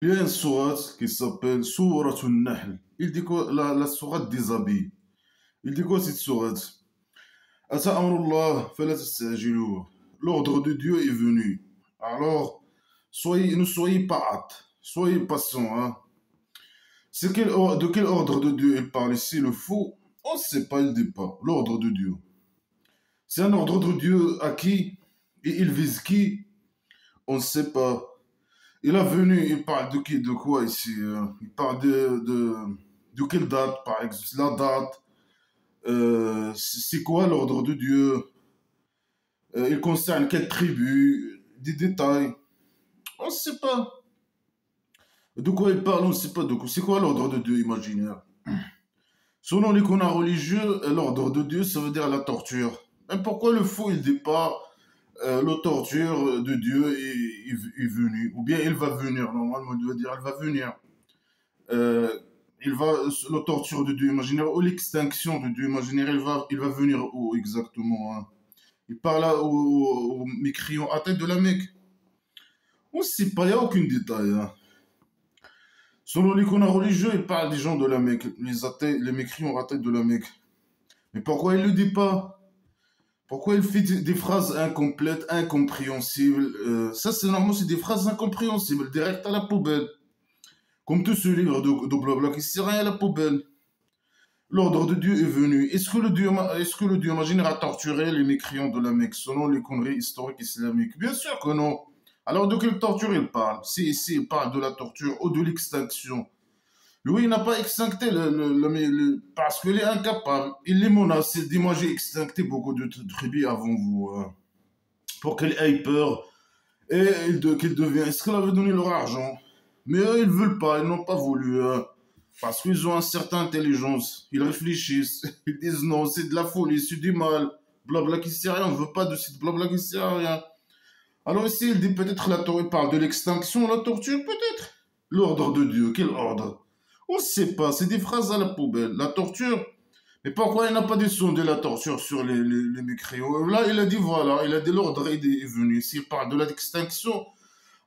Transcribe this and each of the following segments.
Il y a une sourate qui s'appelle Sourate Nahl. Il dit quoi, la sourate des habits. Il dit quoi cette sourate? Ata amrullah fala tastajiluh. L'ordre de Dieu est venu. Alors, ne soyez pas hâte, soyez patient. Hein. De quel ordre de Dieu il parle ici, le faux? On ne sait pas, il dit pas. L'ordre de Dieu. C'est un ordre de Dieu à qui? Et il vise qui? On ne sait pas. Il est venu, il parle de qui, de quoi ici? Il parle de quelle date, par exemple? La date, c'est quoi l'ordre de Dieu? Il concerne quelle tribu? Des détails. On ne sait pas. De quoi il parle, on ne sait pas de quoi. C'est quoi l'ordre de Dieu imaginaire? Selon les canons religieux, l'ordre de Dieu, ça veut dire la torture. Mais pourquoi le faux, il dit pas la torture de Dieu est venue? Ou bien il va venir, normalement, il doit dire il va venir. Euh, la torture de Dieu imaginaire ou l'extinction de Dieu imaginaire, il va venir où exactement? Hein. Il parle là aux mécréants à tête de la Mecque. On ne sait pas, il n'y a aucun détail. Hein. Selon l'icône religieux, il parle des gens de la Mecque, les mécréants à tête de la Mecque. Mais pourquoi il ne le dit pas? Pourquoi il fait des phrases incomplètes, incompréhensibles? Ça, c'est normalement, c'est des phrases incompréhensibles, direct à la poubelle. Comme tout ce livre de blabla qui sert à la poubelle. L'ordre de Dieu est venu. Est-ce que le Dieu imaginaire a torturé les mécréants de la Mecque selon les conneries historiques islamiques? Bien sûr que non. Alors de quelle torture il parle? Si ici il parle de la torture ou de l'extinction. Lui, il n'a pas extincté parce qu'il est incapable. Il est menacé. Il dit, moi j'ai extincté beaucoup de tribus avant vous. Hein, pour qu'elles aient peur et qu'ils deviennent esclaves et donner leur argent. Mais eux, ils veulent pas. Ils n'ont pas voulu. Hein. Parce qu'ils ont une certaine intelligence. Ils réfléchissent. Ils disent non, c'est de la folie, c'est du mal. Blabla qui sert à rien. On ne veut pas de cette blabla qui sert à rien. Alors ici, il dit peut-être la torture. Il parle de l'extinction, la torture, peut-être. L'ordre de Dieu. Quel ordre? On ne sait pas. C'est des phrases à la poubelle. La torture. Mais pourquoi il n'a pas descendu la torture sur les mécréants? Là, il a dit voilà. Il a dit l'ordre est venu. S'il parle de l'extinction,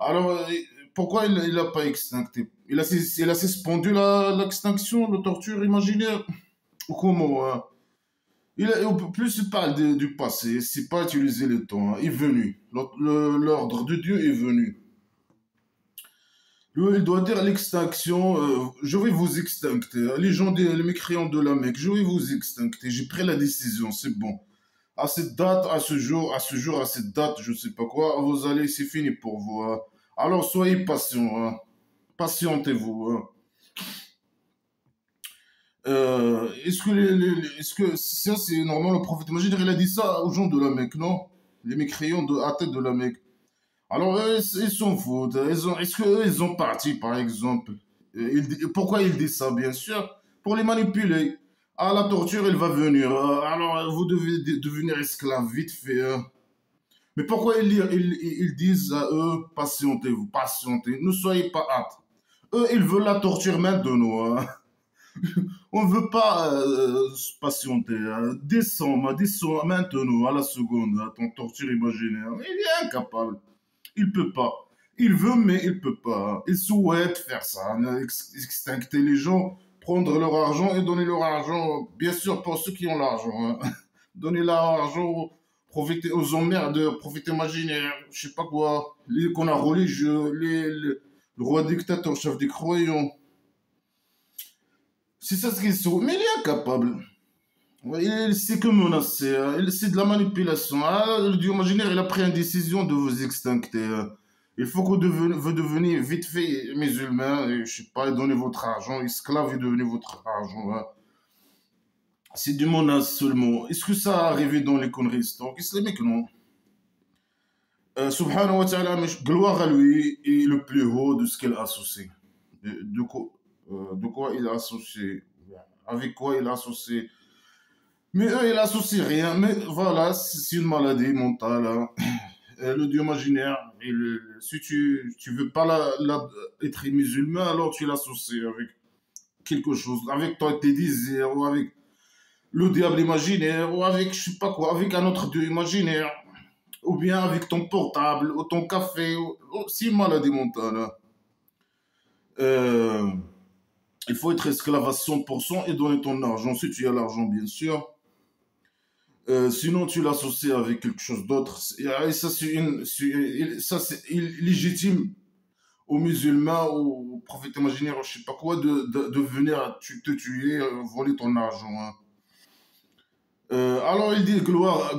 alors, pourquoi il n'a pas extincté? Il a suspendu l'extinction, la torture imaginaire? Ou comment? Hein? Plus il parle du passé, c'est pas utiliser le temps. Hein. Il est venu. L'ordre de Dieu est venu. Lui, il doit dire l'extinction. Je vais vous extincter. Les gens, les mécréants de la Mecque, je vais vous extincter. J'ai pris la décision, c'est bon. À cette date, à ce jour, à cette date, je sais pas quoi, vous allez, c'est fini pour vous. Hein. Alors soyez patient, hein. Patientez-vous. Hein. Est-ce que ça c'est normal le prophète imaginaire il a dit ça aux gens de la Mecque, non? Les mécréants à tête de la Mecque. Alors eux, ils s'en foutent. Est-ce qu'eux, ils ont parti, par exemple? Pourquoi il dit ça, bien sûr? Pour les manipuler. Ah, la torture, elle va venir. Alors, vous devez devenir esclave, vite fait. Hein. Mais pourquoi ils disent à eux, patientez-vous, patientez, ne soyez pas hâte. Eux, ils veulent la torture maintenant. Hein. On ne veut pas se patienter. Hein. Descends maintenant, à la seconde, à ton torture imaginaire. Il est incapable. Il peut pas. Il veut, mais il peut pas. Il souhaite faire ça, hein, extincter les gens, prendre leur argent et donner leur argent, bien sûr, pour ceux qui ont l'argent. Hein. Donner leur argent, profiter aux emmerdes, profiter imaginaire, je sais pas quoi. Les qu'on a religieux, le roi dictateur, chef des croyants. C'est ça ce qu'ils sont. Mais il est incapable. Ouais, c'est que menacé. Hein. C'est de la manipulation. Ah, le dieu imaginaire, il a pris une décision de vous extincter. Hein. Il faut que vous deveniez vite fait musulman, et, je sais pas, donner votre argent, esclave et devenir votre argent. Hein. C'est du menace seulement. Est-ce que ça a arrivé dans les conneries historiques islamiques? Non. Subhanahu wa ta'ala, mais gloire à lui est le plus haut de ce qu'il a associé. De quoi il a associé? Avec quoi il a associé? Mais eux, ils associent rien. Mais voilà, c'est une maladie mentale. Hein. Le dieu imaginaire, si tu veux pas être musulman, alors tu l'associes avec quelque chose, avec toi, tes désirs, ou avec le diable imaginaire, ou avec, je sais pas quoi, avec un autre dieu imaginaire, ou bien avec ton portable, ou ton café. C'est une maladie mentale. Hein. Euh, il faut être esclave à 100% et donner ton argent, si tu as l'argent, bien sûr. Sinon, tu l'associes avec quelque chose d'autre. Et ça, ça, c'est illégitime aux musulmans, aux prophètes imaginaires, je sais pas quoi, de venir te tuer, voler ton argent, hein. Alors il dit gloire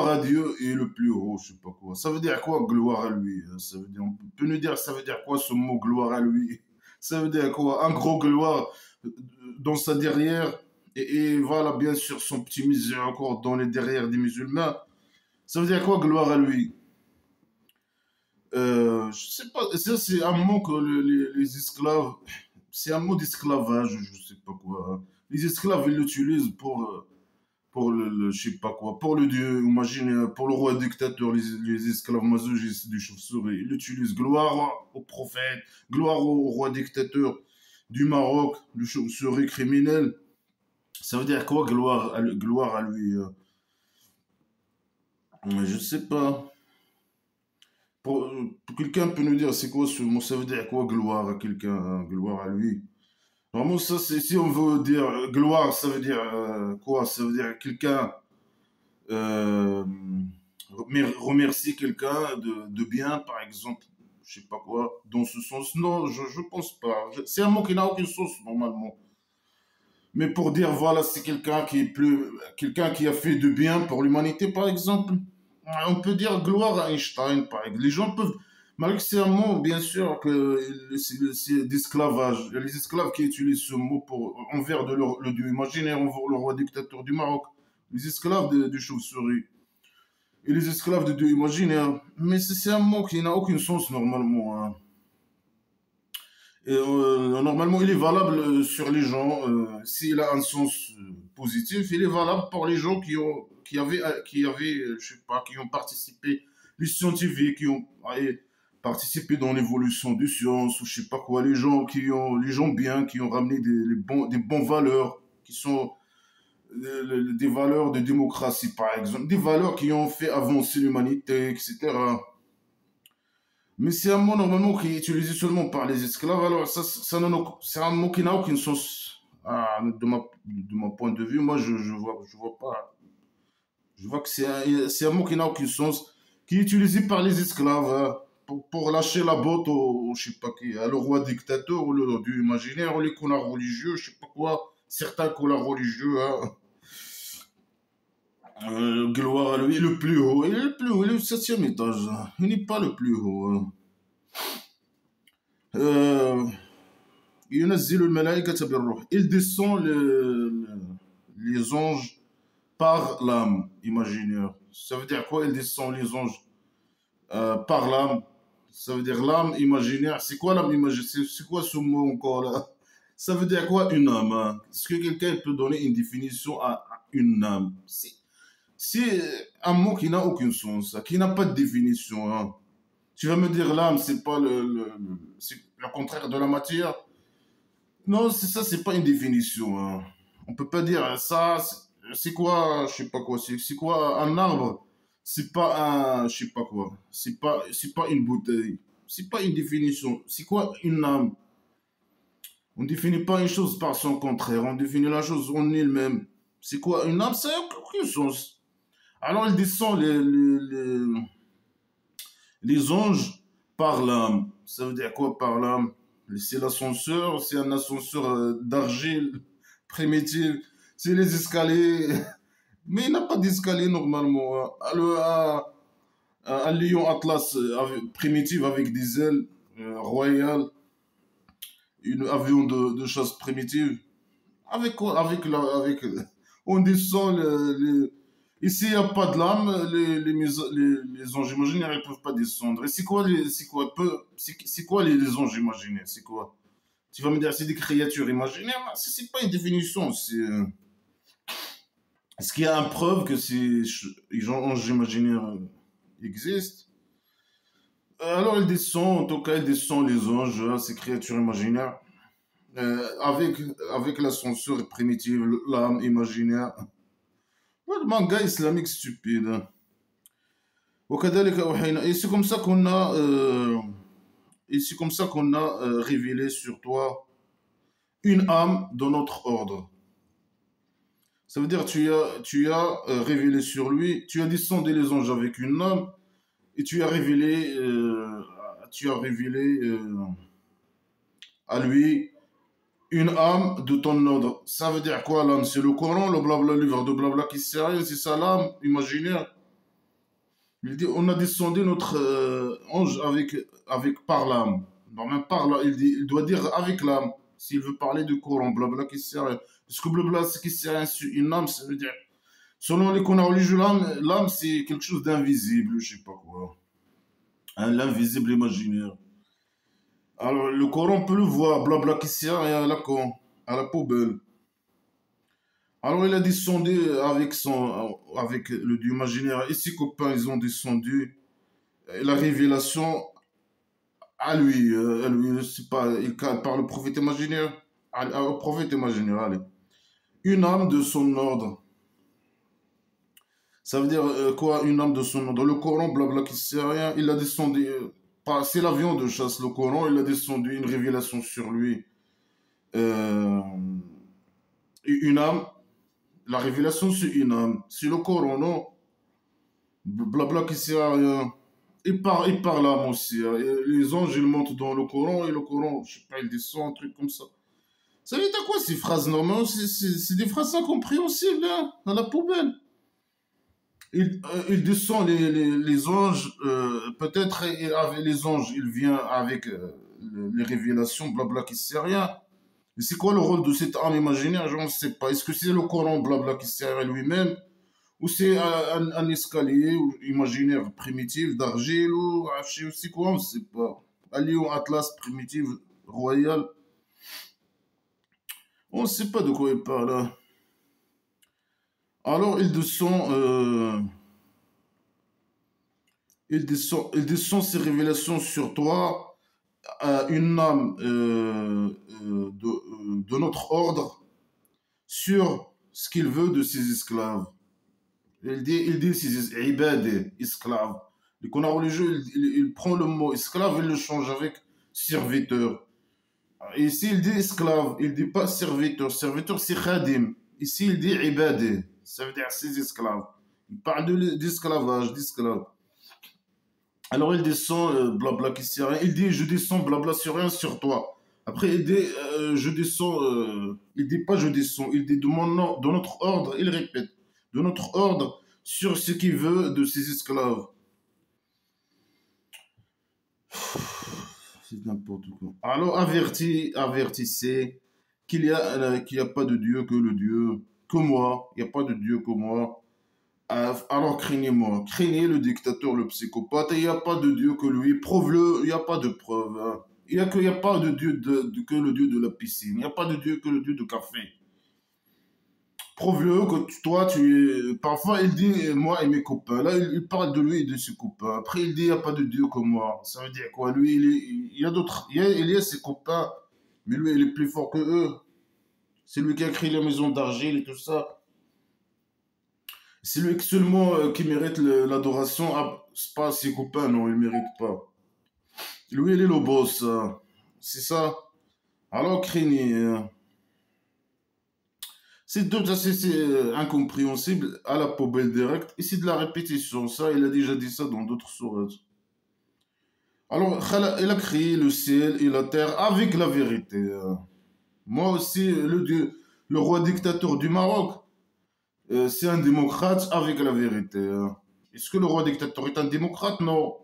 à Dieu et le plus haut, je sais pas quoi. Ça veut dire quoi, gloire à lui, hein? Ça veut dire, on peut nous dire, ça veut dire quoi ce mot gloire à lui? Ça veut dire quoi? Un gros gloire dans sa derrière, et voilà, bien sûr, son petit miséricorde dans les derrières des musulmans. Ça veut dire quoi, gloire à lui? Je sais pas, ça c'est un mot que les esclaves, c'est un mot d'esclavage, je sais pas quoi, hein. Les esclaves, ils l'utilisent pour je sais pas quoi, pour le dieu, imagine, pour le roi dictateur, les esclaves masochistes du chauve-souris, ils l'utilisent. Gloire au prophète, gloire au roi dictateur du Maroc, du chauve-souris criminel. Ça veut dire quoi, gloire à lui, je sais pas. Quelqu'un peut nous dire c'est quoi ce mot, ça veut dire quoi gloire à quelqu'un, hein, gloire à lui. Vraiment, ça, c'est, si on veut dire gloire, ça veut dire quoi? Ça veut dire quelqu'un euh, remercier quelqu'un de bien, par exemple, je sais pas quoi, dans ce sens. Non, je pense pas. C'est un mot qui n'a aucun sens normalement. Mais pour dire, voilà, c'est quelqu'un qui est plus, quelqu'un qui a fait de bien pour l'humanité, par exemple. On peut dire gloire à Einstein, par exemple. Les gens peuvent, malgré que c'est un mot, bien sûr, que c'est d'esclavage. Il y a les esclaves qui utilisent ce mot pour, envers le dieu imaginaire, envers le roi dictateur du Maroc. Les esclaves du chauve-souris. Et les esclaves de dieu imaginaire. Mais c'est un mot qui n'a aucun sens normalement, hein. Et, normalement, il est valable sur les gens. S'il a un sens positif, il est valable pour les gens qui avaient, je sais pas, qui ont participé, les scientifiques qui ont participé dans l'évolution des sciences, ou je sais pas quoi, les gens bien, qui ont ramené des bons valeurs, qui sont des valeurs de démocratie, par exemple, des valeurs qui ont fait avancer l'humanité, etc. Mais c'est un mot normalement qui est utilisé seulement par les esclaves. Alors c'est un mot qui n'a aucun sens. De mon point de vue. Moi, je vois pas. Je vois que c'est un mot qui n'a aucun sens, qui est utilisé par les esclaves, hein, pour lâcher la botte je sais pas qui, à le roi dictateur ou le dieu imaginaire ou les connards religieux, je sais pas quoi. Certains connards religieux, hein. Gloire à lui, le plus haut. Il est le plus haut, il est au septième étage, hein. Il n'est pas le plus haut, hein. Euh, ينزل الملائكة بالروح. Il descend les anges par l'âme imaginaire. Ça veut dire quoi? Il descend les anges par l'âme. Ça veut dire l'âme imaginaire. C'est quoi l'âme imaginaire? C'est quoi ce mot encore là? Ça veut dire quoi une âme, hein? Est-ce que quelqu'un peut donner une définition à une âme? C'est un mot qui n'a aucun sens, qui n'a pas de définition, hein. Tu vas me dire l'âme, c'est pas c'est le contraire de la matière? Non, c'est ça, c'est pas une définition, hein. On peut pas dire ça, c'est quoi, je sais pas quoi, c'est quoi un arbre? C'est pas un, je sais pas quoi. C'est pas une bouteille. C'est pas une définition. C'est quoi une âme? On définit pas une chose par son contraire, on définit la chose en elle-même. C'est quoi une âme? Ça n'a aucun sens. Alors il descend les anges par l'âme. Ça veut dire quoi par l'âme? C'est l'ascenseur, c'est un ascenseur d'argile primitif. C'est les escaliers. Mais il n'a pas d'escalier normalement, hein. Un lion atlas primitif avec des ailes royales, un avion de chasse primitive. Avec quoi? On descend ici, il n'y a pas de lame, les anges imaginaires, ils ne peuvent pas descendre. Et c'est quoi les anges imaginaires? C'est quoi? Tu vas me dire, c'est des créatures imaginaires? Mais c'est pas une définition. Est-ce qu'il y a une preuve que les anges imaginaires existent? Alors, ils descendent, en tout cas, ils descendent les anges, hein, ces créatures imaginaires, avec, avec l'ascenseur primitif, l'âme imaginaire. Ouais, le manga islamique stupide, hein. وكذلك أوحينا. Et c'est comme ça qu'on a et c'est comme ça qu'on a révélé sur toi une âme de notre ordre. Ça veut dire tu as révélé sur lui, tu as descendu les anges avec une âme et tu as révélé à lui une âme de ton ordre. Ça veut dire quoi l'âme? C'est le Coran, le blabla, le livre de blabla qui sert à rien, c'est ça l'âme imaginaire. Il dit on a descendu notre ange par l'âme. Non, même par là, il doit dire avec l'âme. S'il veut parler du Coran, blabla qui sert à rien. Parce que blabla, c'est qui sert à rien sur une âme, ça veut dire. Selon les Coran religieux, l'âme c'est quelque chose d'invisible, je sais pas quoi. Hein, l'invisible imaginaire. Alors, le Coran, on peut le voir, blabla qui sert à rien à la con, à la poubelle. Alors, il a descendu avec le dieu imaginaire et ses copains, ils ont descendu. Et la révélation à lui, je sais pas, par le prophète imaginaire, au prophète imaginaire, allez. Une âme de son ordre. Ça veut dire quoi, une âme de son ordre? Le Coran, blabla qui sert à rien, il a descendu, c'est l'avion de chasse, le Coran, il a descendu une révélation sur lui. Euh, une âme, la révélation c'est une âme. C'est le Coran, non? Blabla qui sert à rien. Et par l'âme aussi, hein. Et les anges, ils montent dans le Coran, et le Coran, je sais pas, il descend, un truc comme ça. Ça veut dire quoi ces phrases normales? C'est des phrases incompréhensibles, hein, à la poubelle. Il descend les anges, peut-être avec les anges, il vient avec les révélations, blabla qui sert à rien. Et c'est quoi le rôle de cette âme imaginaire? Je ne sais pas. Est-ce que c'est le Coran, blabla qui sert à lui-même? Ou c'est un escalier imaginaire primitif d'argile? Ou je sais quoi, on ne sait pas. Un lion atlas primitif royal? On ne sait pas de quoi il parle là. Alors il descend ses révélations sur toi, une âme de notre ordre, sur ce qu'il veut de ses esclaves. Il dit ses ibad, esclaves. Le Coran religieux, il prend le mot esclave et il le change avec serviteur. Et ici, il dit esclave, il dit pas serviteur. Serviteur, c'est khadim. Ici, il dit ibad, ça veut dire ses esclaves. Il parle d'esclavage, d'esclaves. Alors il descend, blabla qui sert à rien. Il dit, je descends, blabla sur rien sur toi. Après, il dit, je descends, il dit pas je descends, il dit de mon nom, de notre ordre, il répète, de notre ordre sur ce qu'il veut de ses esclaves. C'est n'importe quoi. Alors avertissez qu'il y a pas de Dieu que le Dieu, que moi, il n'y a pas de Dieu que moi. Alors craignez-moi, craignez le dictateur, le psychopathe, et il n'y a pas de Dieu que lui, prouve-le, il n'y a pas de preuve, hein. Il y a pas de Dieu que le Dieu de la piscine, il n'y a pas de Dieu que le Dieu de café. Prouve-le que toi, tu es... Parfois, il dit, moi et mes copains, là, il parle de lui et de ses copains. Après, il dit, il n'y a pas de Dieu que moi. Ça veut dire quoi? Lui, il y a d'autres, il y a ses copains, mais lui, il est plus fort que eux. C'est lui qui a créé la maison d'argile et tout ça. C'est lui seulement qui mérite l'adoration. Ah, c'est pas ses copains, non, il mérite pas. Lui, il est le boss, c'est ça. Alors, craignez. C'est incompréhensible à la poubelle directe. Et c'est de la répétition. Ça, il a déjà dit ça dans d'autres sourates. Alors, il a créé le ciel et la terre avec la vérité. Moi aussi, le roi dictateur du Maroc, c'est un démocrate avec la vérité. Est-ce que le roi dictateur est un démocrate? Non.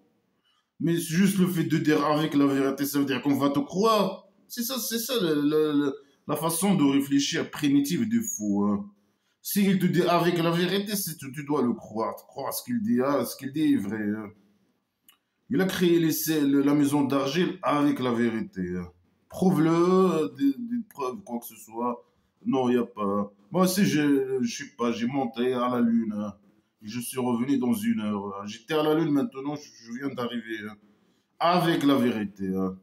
Mais juste le fait de dire avec la vérité, ça veut dire qu'on va te croire. C'est ça la façon de réfléchir primitive du fou, hein. S'il te dit avec la vérité, tu dois le croire. Croire ce qu'il dit, ce qu'il dit est vrai, hein. Il a créé la maison d'argile avec la vérité, hein. Prouve-le, des preuves, quoi que ce soit. Non, il n'y a pas. Moi aussi, je sais pas, j'ai monté à la Lune, hein. Et je suis revenu dans 1 heure, hein. J'étais à la Lune, maintenant, je viens d'arriver, hein. Avec la vérité, hein.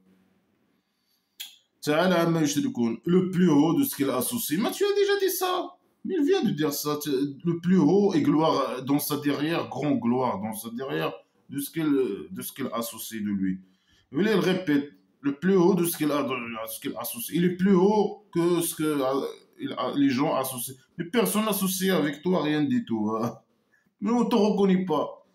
تعال عما يشركون. Le plus haut de ce qu'il associe. Mais tu as déjà dit ça. Mais il vient de dire ça. Le plus haut et gloire dans sa derrière, grand gloire dans sa derrière de ce qu'il associe de lui. Lui, il répète le plus haut de ce qu'il associe. Il est plus haut que ce que les gens associent. Mais personne n'associe avec toi rien du tout, hein. Mais on ne te reconnaît pas.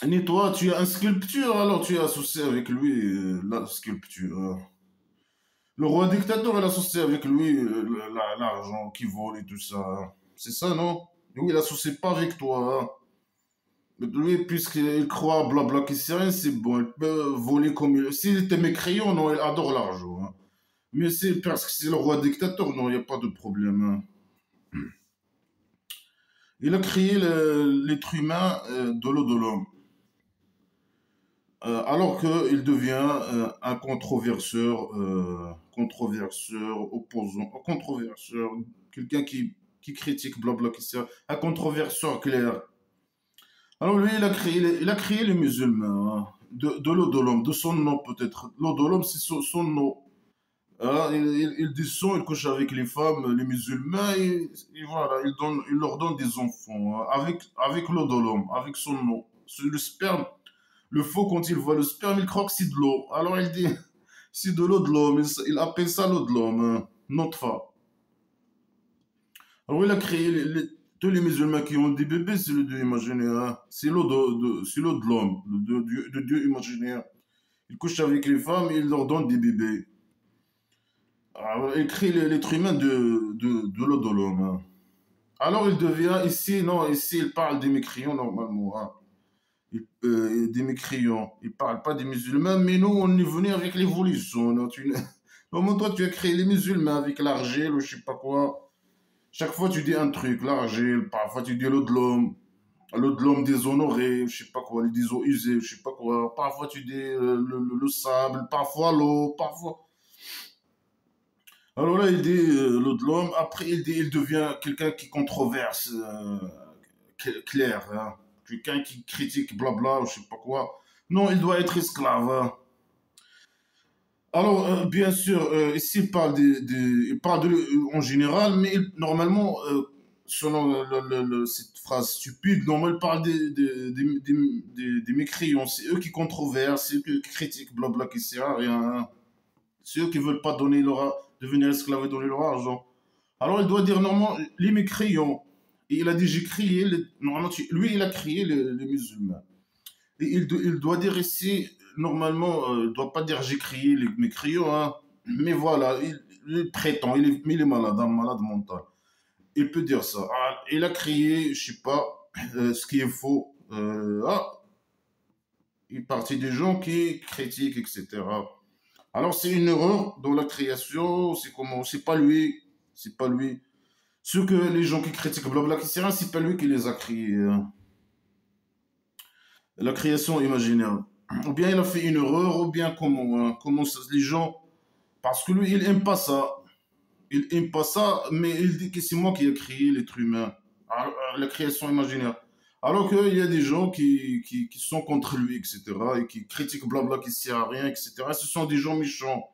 Ni toi, tu es un sculpture, alors tu es associé avec lui, la sculpture, hein. Le roi dictateur, il associé avec lui l'argent qui vole et tout ça, hein. C'est ça, non? Lui, il associe pas avec toi, hein. Lui, puisqu'il croit blabla qui sait rien, c'est bon, il peut voler comme il... S'il était mécréant, non, il adore l'argent, hein. Mais c'est parce que c'est le roi dictateur, non, il n'y a pas de problème, hein. Il a créé l'être humain de l'eau de l'homme. Alors qu'il devient un controverseur, opposant, un controverseur, quelqu'un qui critique, blabla, qui sert, un controverseur clair. Alors lui, il a créé les musulmans, hein, de l'eau de l'homme, de son nom peut-être. L'eau de l'homme, c'est son nom. Hein, il descend, il couche avec les femmes, les musulmans, et voilà, il leur donne des enfants, hein, avec l'eau de l'homme, avec son nom. Le sperme. Le faux, quand il voit le sperme, il croit que c'est de l'eau. Alors il dit, c'est de l'eau de l'homme. Il appelle ça l'eau de l'homme, hein, notfa. Alors il a créé tous les musulmans qui ont des bébés, c'est le Dieu imaginaire, hein. C'est l'eau de l'homme, le Dieu imaginaire. Il couche avec les femmes et il leur donne des bébés. Alors il crée l'être humain de l'eau de l'homme, hein. Alors il devient, ici, non, ici il parle des mécréants normalement, hein. Des mécréants. Il ne parle pas des musulmans, mais nous, on est venu avec l'évolution. Normalement, toi, tu as créé les musulmans avec l'argile ou je sais pas quoi. Chaque fois, tu dis un truc, l'argile, parfois tu dis l'eau de l'homme déshonoré, je sais pas quoi, les eaux usées, je sais pas quoi. Parfois, tu dis le sable, parfois l'eau, parfois. Alors là, il dit l'eau de l'homme. Après, il devient quelqu'un qui controverse, clair, hein. Quelqu'un qui critique blabla ou je sais pas quoi. Non, il doit être esclave, hein. Alors, bien sûr, ici, il parle en général, mais normalement, selon cette phrase stupide, normalement, il parle des mécréants. C'est eux qui controversent, c'est eux qui critiquent, blabla, qui sert à rien, hein. C'est eux qui veulent pas devenir esclaves et donner leur argent. Alors, il doit dire normalement les mécréants. Et il a dit, j'ai créé, normalement, lui, il a créé les musulmans. Et il doit dire ici, normalement, il ne doit pas dire j'ai créé les mécréants, hein. Mais voilà, il prétend, mais il est malade, un malade mental. Il peut dire ça. Ah, il a créé, je sais pas, ce qui est faux. Il est parti des gens qui critiquent, etc. Alors c'est une erreur dans la création, c'est comment, c'est pas lui, c'est pas lui. Ceux que les gens qui critiquent blabla, etc., c'est pas lui qui les a créés, hein. La création imaginaire. Ou bien il a fait une erreur, ou bien comment, hein, comment ça, les gens. Parce que lui, il aime pas ça. Il aime pas ça, mais il dit que c'est moi qui ai créé l'être humain. Alors, la création imaginaire. Alors qu'il y a des gens qui sont contre lui, etc., et qui critiquent blabla, qui ne sert à rien, etc. Ce sont des gens méchants.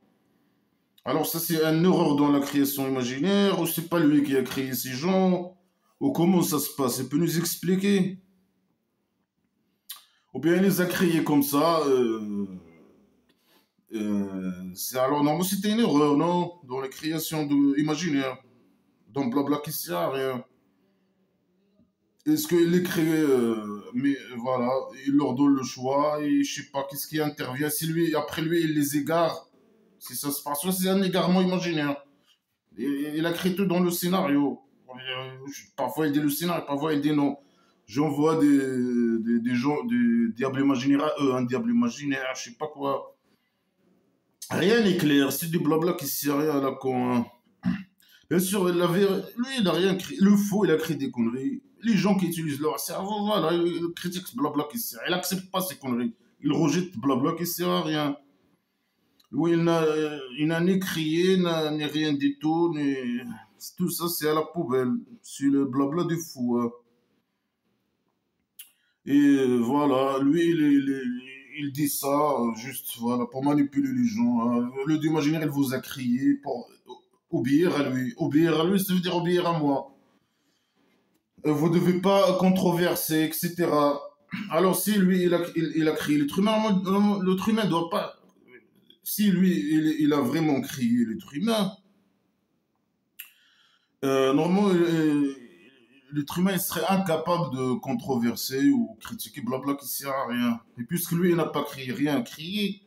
Alors ça, c'est une erreur dans la création imaginaire, ou c'est pas lui qui a créé ces gens, ou comment ça se passe? Il peut nous expliquer? Ou bien il les a créés comme ça. Alors, non, c'était une erreur, non? Dans la création imaginaire. Dans blabla qui sert à rien. Est-ce qu'il les crée, mais voilà, il leur donne le choix et je sais pas qu'est-ce qui intervient. Si lui, après lui, il les égare, si ça se passe, c'est un égarement imaginaire. Il a créé tout dans le scénario. Parfois il dit le scénario, parfois il dit non. J'envoie des gens, des diables imaginaires à eux, un diable imaginaire, je sais pas quoi. Rien n'est clair, c'est du blabla qui sert à rien à la con, hein. Bien sûr, lui, il n'a rien créé. Le faux, il a créé des conneries. Les gens qui utilisent leur cerveau, voilà, ils critiquent ce blabla qui sert. Il n'accepte pas ces conneries. Il rejette blabla qui sert à rien. Lui, il n'a ni crié, ni rien du tout. Tout ça, c'est à la poubelle. C'est le blabla du fou, hein. Et voilà, lui, il dit ça juste voilà, pour manipuler les gens, hein. Le Dieu imaginaire, il vous a crié pour obéir à lui. Obéir à lui, ça veut dire obéir à moi. Vous ne devez pas controverser, etc. Alors, si lui, il a crié l'être humain, normalement, l'être humain ne doit pas. Si lui, il a vraiment crié l'être humain, normalement, l'être humain il serait incapable de controverser ou critiquer blabla qui sert à rien. Et puisque lui, il n'a pas crié rien crié,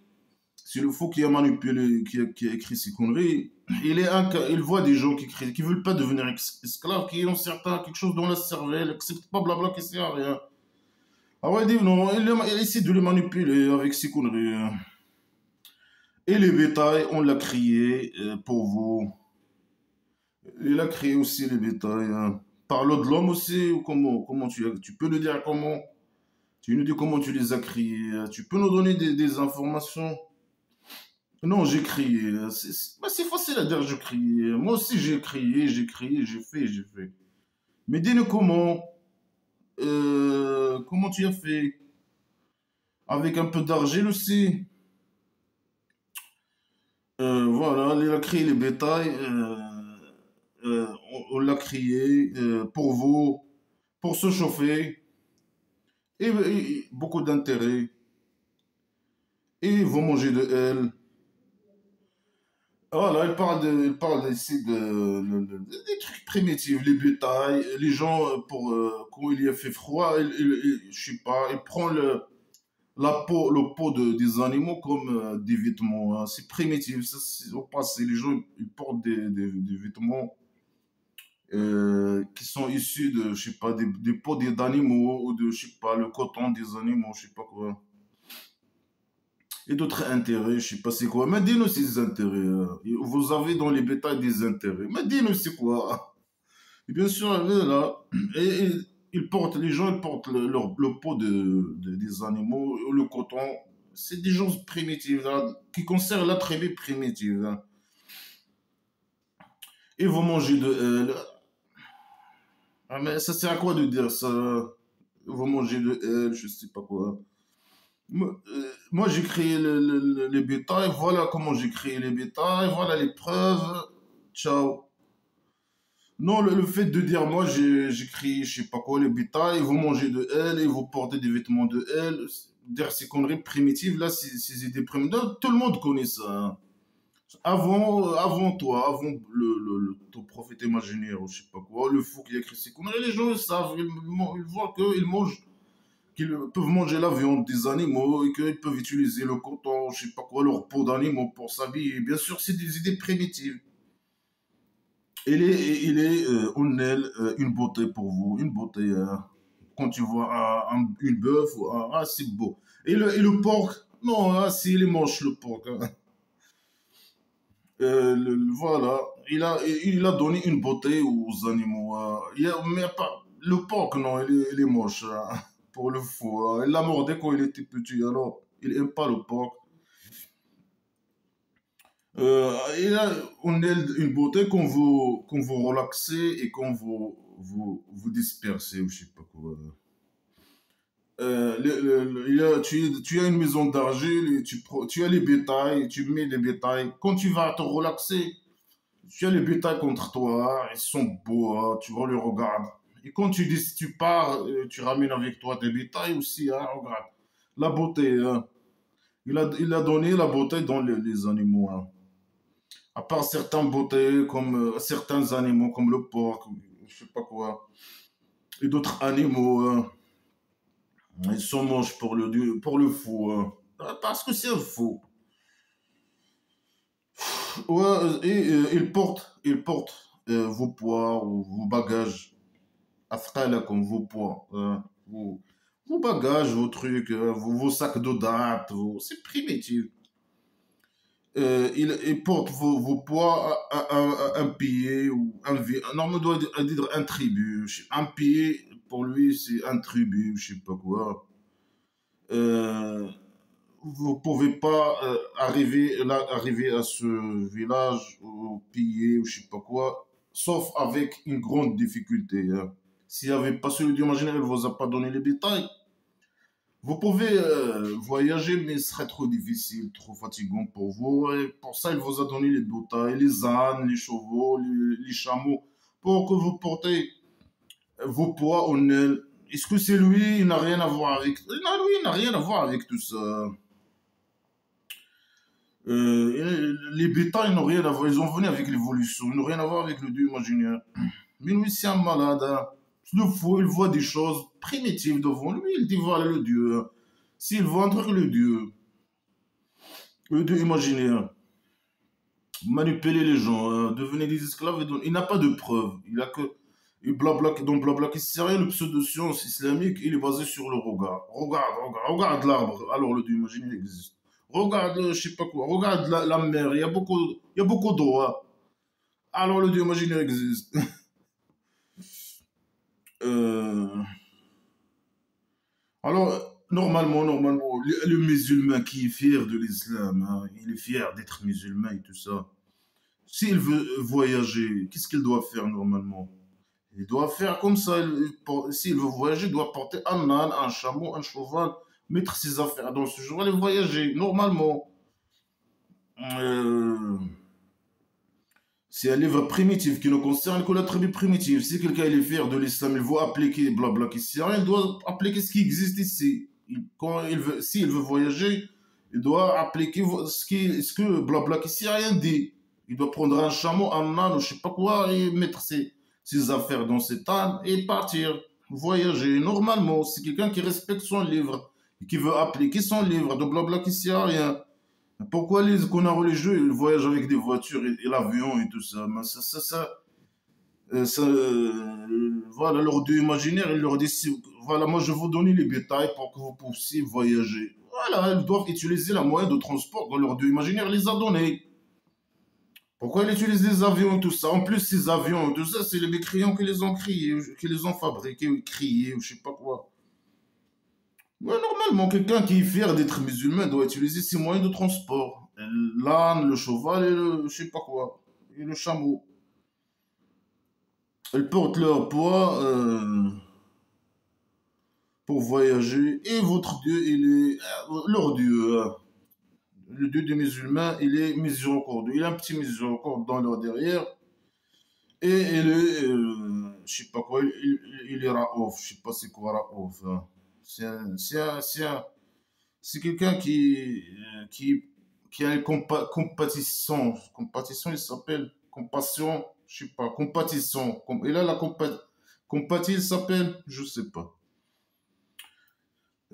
c'est le faux qui a manipulé, qui a écrit ces conneries. Il voit des gens qui veulent pas devenir esclaves, qui ont quelque chose dans la cervelle, qui acceptent pas blabla qui sert à rien. Ah ouais, il dit non, il essaie de les manipuler avec ces conneries. Et les bétails, on l'a crié pour vous. Il a créé aussi les bétails. Par l'eau de l'homme aussi, ou comment tu peux nous dire comment? Tu nous dis comment tu les as créés. Tu peux nous donner des informations? Non, j'ai crié. C'est facile à dire, je crié. Moi aussi, j'ai crié, j'ai fait. Mais dis-nous comment. Comment tu as fait? Avec un peu d'argile aussi. Voilà, il a créé les bétails. On l'a créé pour vous, pour se chauffer. Et beaucoup d'intérêt. Et vous mangez de elle. Voilà, il parle ici des trucs primitifs, les bétails, les gens, quand il y a fait froid, je sais pas, il prend le peau des animaux comme des vêtements. C'est primitif, ça, au passé, les gens, ils portent des vêtements qui sont issus de, je sais pas, des peaux d'animaux ou de, je sais pas, le coton des animaux, je sais pas quoi. Et d'autres intérêts, je sais pas c'est quoi. Mais dis-nous ces intérêts. Vous avez dans les bétails des intérêts. Mais dis-nous c'est quoi. Et bien sûr, là, et les gens ils portent le peau des animaux, le coton. C'est des choses primitives, là, qui conservent la tribu primitive. Hein. Et vous mangez de elle. Ah, mais ça sert à quoi de dire ça? Vous mangez de elle, je sais pas quoi. Moi, j'ai créé les bétails, voilà comment j'ai créé les bétails, voilà les preuves. Ciao. Non, le fait de dire, moi, j'ai créé, je sais pas quoi, les bétails, vous mangez de elle et vous portez des vêtements de elle. Dire ces conneries primitives, là, ces idées primitives, tout le monde connaît ça. Hein. Avant toi, avant ton prophète imaginaire, ou je sais pas quoi, le fou qui a écrit ces conneries, les gens le savent, ils voient qu'ils mangent qu'ils peuvent manger la viande des animaux et qu'ils peuvent utiliser le coton, je sais pas quoi, leur peau d'animaux pour s'habiller. Bien sûr, c'est des idées primitives. On est une beauté pour vous, une beauté. Quand tu vois une bœuf, c'est beau. Et le porc, non, c'est les manches, le porc. Hein. Voilà, il a donné une beauté aux animaux. Mais pas, le porc, non, il est moche. Hein, pour le fou. Hein. Il l'a mordé quand il était petit, alors il aime pas le porc. Il a on est une beauté qu'on vous relaxez et qu'on vous dispersez, ou je sais pas quoi. Tu as une maison d'argile, et tu as les bétails, tu mets les bétails. Quand tu vas te relaxer, tu as les bétails contre toi, ils sont beaux, hein, tu vois, les regardes. Et quand tu pars, tu ramènes avec toi tes bétails aussi, hein, regarde. La beauté, hein. Il a donné la beauté dans les animaux. Hein. À part certaines beautés, comme certains animaux, comme le porc, je sais pas quoi. Et d'autres animaux, hein, ils sont moches pour le fou. Hein. Parce que c'est un fou. Ouais, et ils portent vos poids ou vos bagages. Afkala comme vos poids. Hein, vos bagages, vos trucs, vos sacs de date. C'est primitif. Il porte vos poids à un pilier ou non, on doit dire un tribut. Un pilier, pour lui, c'est un tribut, je sais pas quoi. Euh, vous pouvez pas arriver à ce village au pilier ou je sais pas quoi, sauf avec une grande difficulté. Hein. S'il n'y avait pas celui d'imaginaire, il vous a pas donné les détails. Vous pouvez voyager, mais ce serait trop difficile, trop fatigant pour vous. Et pour ça, il vous a donné les bétails, les ânes, les chevaux, les chameaux, pour que vous portez vos poids en aile Est-ce que c'est lui? Il n'a rien à voir avec. Non, lui, il n'a rien à voir avec tout ça. Les bêtas, ils n'ont rien à voir. Ils ont venu avec l'évolution. Ils n'ont rien à voir avec le dieu imaginaire. Mais lui, c'est un malade, hein. Le fou, il voit des choses primitives devant lui. Il dit voilà le dieu, hein. S'il voit un truc, le dieu imaginaire, manipuler les gens, hein, devenir des esclaves, il n'a pas de preuves. Il a que. Et blabla, dans blabla qui sert à rien, le pseudo-science islamique, il est basé sur le regard. Regarde l'arbre. Alors le dieu imaginaire existe. Regarde, je sais pas quoi. Regarde la mer. Il y a beaucoup d'eau, hein. Alors le dieu imaginaire existe. Euh, alors, normalement, le musulman qui est fier de l'islam, hein, il est fier d'être musulman et tout ça. S'il veut voyager, qu'est-ce qu'il doit faire normalement? Il doit faire comme ça. S'il veut voyager, il doit porter un âne, un chameau, un cheval, mettre ses affaires dans ce cheval et voyager normalement. Euh, c'est un livre primitif qui ne concerne que la tribu primitive. Si quelqu'un il est fier de l'islam, il veut appliquer blabla qui sert à rien, il doit appliquer ce qui existe ici. S'il veut voyager, il doit appliquer ce que blabla qui sert à rien dit. Il doit prendre un chameau, un âne, ou je sais pas quoi, et mettre ses affaires dans cet âne et partir voyager. Normalement, c'est quelqu'un qui respecte son livre et qui veut appliquer son livre de blabla qui sert à rien. Pourquoi les connards religieux ils voyagent avec des voitures et l'avion et tout ça? Mais voilà, leur dieu imaginaire, ils leur disent voilà, moi je vais vous donner les bétails pour que vous puissiez voyager. Voilà, ils doivent utiliser la moyen de transport que leur dieu imaginaire les a donnés. Pourquoi ils utilisent des avions et tout ça? En plus, ces avions et tout ça, c'est les mécréants qui les ont créés, qui les ont fabriqués, ou créés, ou je sais pas quoi. Ouais, normalement, quelqu'un qui est fier d'être musulman doit utiliser ses moyens de transport. L'âne, le cheval et le je sais pas quoi. Et le chameau. Elles portent leur poids pour voyager. Et votre Dieu, leur Dieu, le Dieu des musulmans, il est miséricordieux. Il a un petit miséricorde dans leur derrière. Et il est, je sais pas quoi, il est Raouf. Je sais pas c'est quoi Raouf, hein. C'est quelqu'un qui a une compatissant. Compatissant, il s'appelle compassion, je sais pas, compatissant. Et là, compatie, il s'appelle, je sais pas.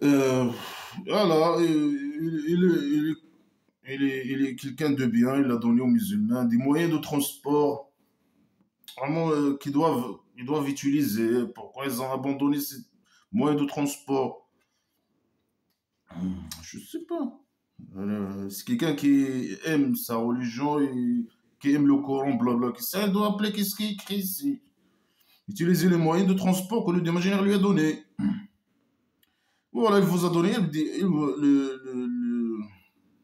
Euh, voilà, il est quelqu'un de bien, il a donné aux musulmans des moyens de transport, vraiment, ils doivent utiliser. Pourquoi ils ont abandonné ces moyens de transport? Je sais pas. C'est quelqu'un qui aime sa religion et qui aime le Coran, blabla. Ça, il doit appeler qu'est-ce qui est écrit ici. Utiliser les moyens de transport que le démagénaire lui a donné. Voilà, il vous a donné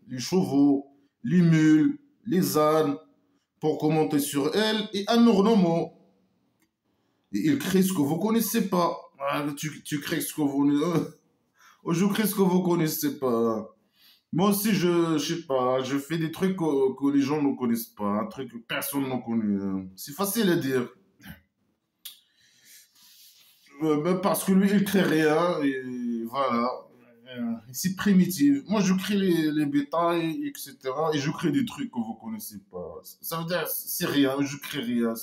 les chevaux, les mules, les ânes, pour commenter sur elles, et un ornement. Et il crée ce que vous connaissez pas. Ah, tu crées ce que vous... je crée ce que vous connaissez pas. Moi aussi, je sais pas, je fais des trucs que les gens ne connaissent pas, un truc que personne ne connaît, hein. C'est facile à dire. Ben, parce que lui, il crée rien, et voilà. C'est primitif. Moi, je crée les bétails, etc. Et je crée des trucs que vous connaissez pas. Ça veut dire, c'est rien, je crée rien.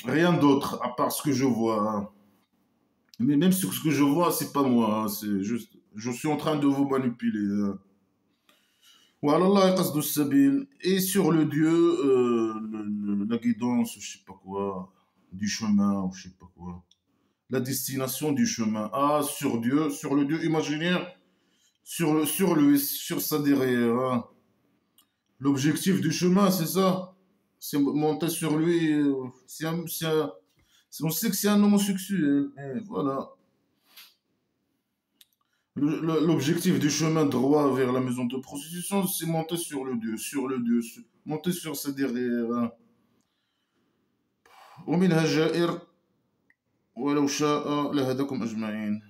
Rien d'autre, à part ce que je vois, hein. Mais même sur ce que je vois, c'est pas moi, hein. C'est juste, je suis en train de vous manipuler, hein. Voilà, Allah qasdu sabil. Et sur le Dieu, la guidance, je sais pas quoi, du chemin, ou je sais pas quoi. La destination du chemin. Ah, sur Dieu, sur le Dieu imaginaire, sur lui, sur sa derrière, hein. L'objectif du chemin, c'est ça. C'est monter sur lui. On sait que c'est un homosexuel. Voilà. L'objectif du chemin droit vers la maison de prostitution, c'est monter sur le Dieu, monter sur sa derrière, hein. ومنها جائر ولو شاء لهداكم أجمعين.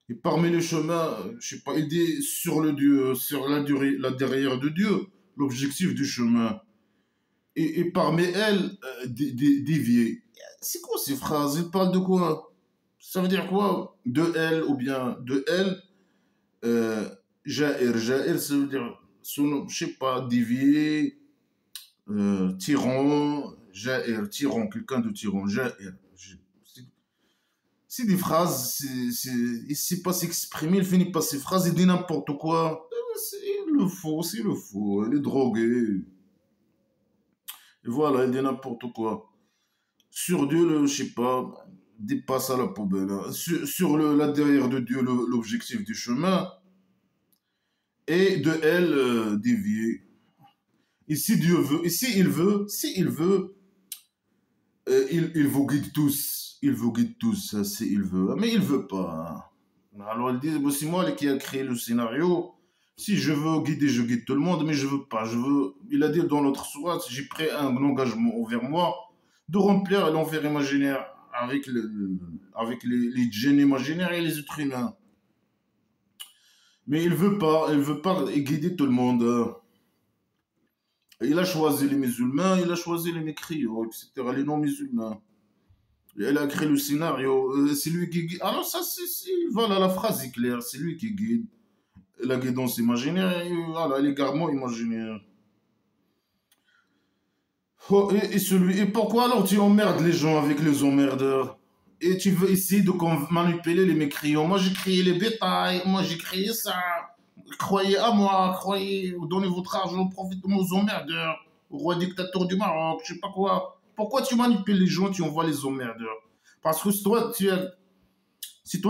Et parmi les chemins, je sais pas, il dit sur le Dieu, sur la derrière de Dieu, l'objectif du chemin. Et parmi elles, dévier. C'est quoi ces phrases? Il parle de quoi? Ça veut dire quoi? De elle ou bien de elle, euh, Jair. Jair, ça veut dire, je sais pas, dévié, tyran, Jair, tyran, quelqu'un de tyran, Jair. C'est c'est des phrases, il ne sait pas s'exprimer, il finit pas ses phrases, il dit n'importe quoi. C'est le faux, il est drogué. Et voilà, il dit n'importe quoi. Sur Dieu, je sais pas, dépasse à la poubelle, hein. Sur la derrière de Dieu, l'objectif du chemin, et de elle, dévier. Et si Dieu veut, et si il veut, il vous guide tous. Il vous guide tous, si il veut. Mais il veut pas, hein. Alors il dit, bon, c'est moi qui a créé le scénario. Si je veux guider, je guide tout le monde, mais je veux pas. Je veux. Il a dit dans notre sourate, j'ai pris un engagement envers moi de remplir l'enfer imaginaire avec, avec les djinns imaginaires et les êtres humains. Mais il veut pas guider tout le monde. Il a choisi les musulmans, il a choisi les mécréants, etc., les non-musulmans. Il a créé le scénario, c'est lui qui guide. Alors ça, voilà, la phrase est claire, c'est lui qui guide. La guidance imaginaire, et voilà, l'égarement imaginaire. Oh, et pourquoi alors tu emmerdes les gens avec les emmerdeurs? Et tu veux essayer de manipuler les mécréants. Moi, j'ai créé les bétails, moi, j'ai créé ça. Croyez à moi, croyez, donnez votre argent, profitez de nos emmerdeurs. Au roi dictateur du Maroc, je sais pas quoi. Pourquoi tu manipules les gens, tu envoies les emmerdeurs? Parce que c'est toi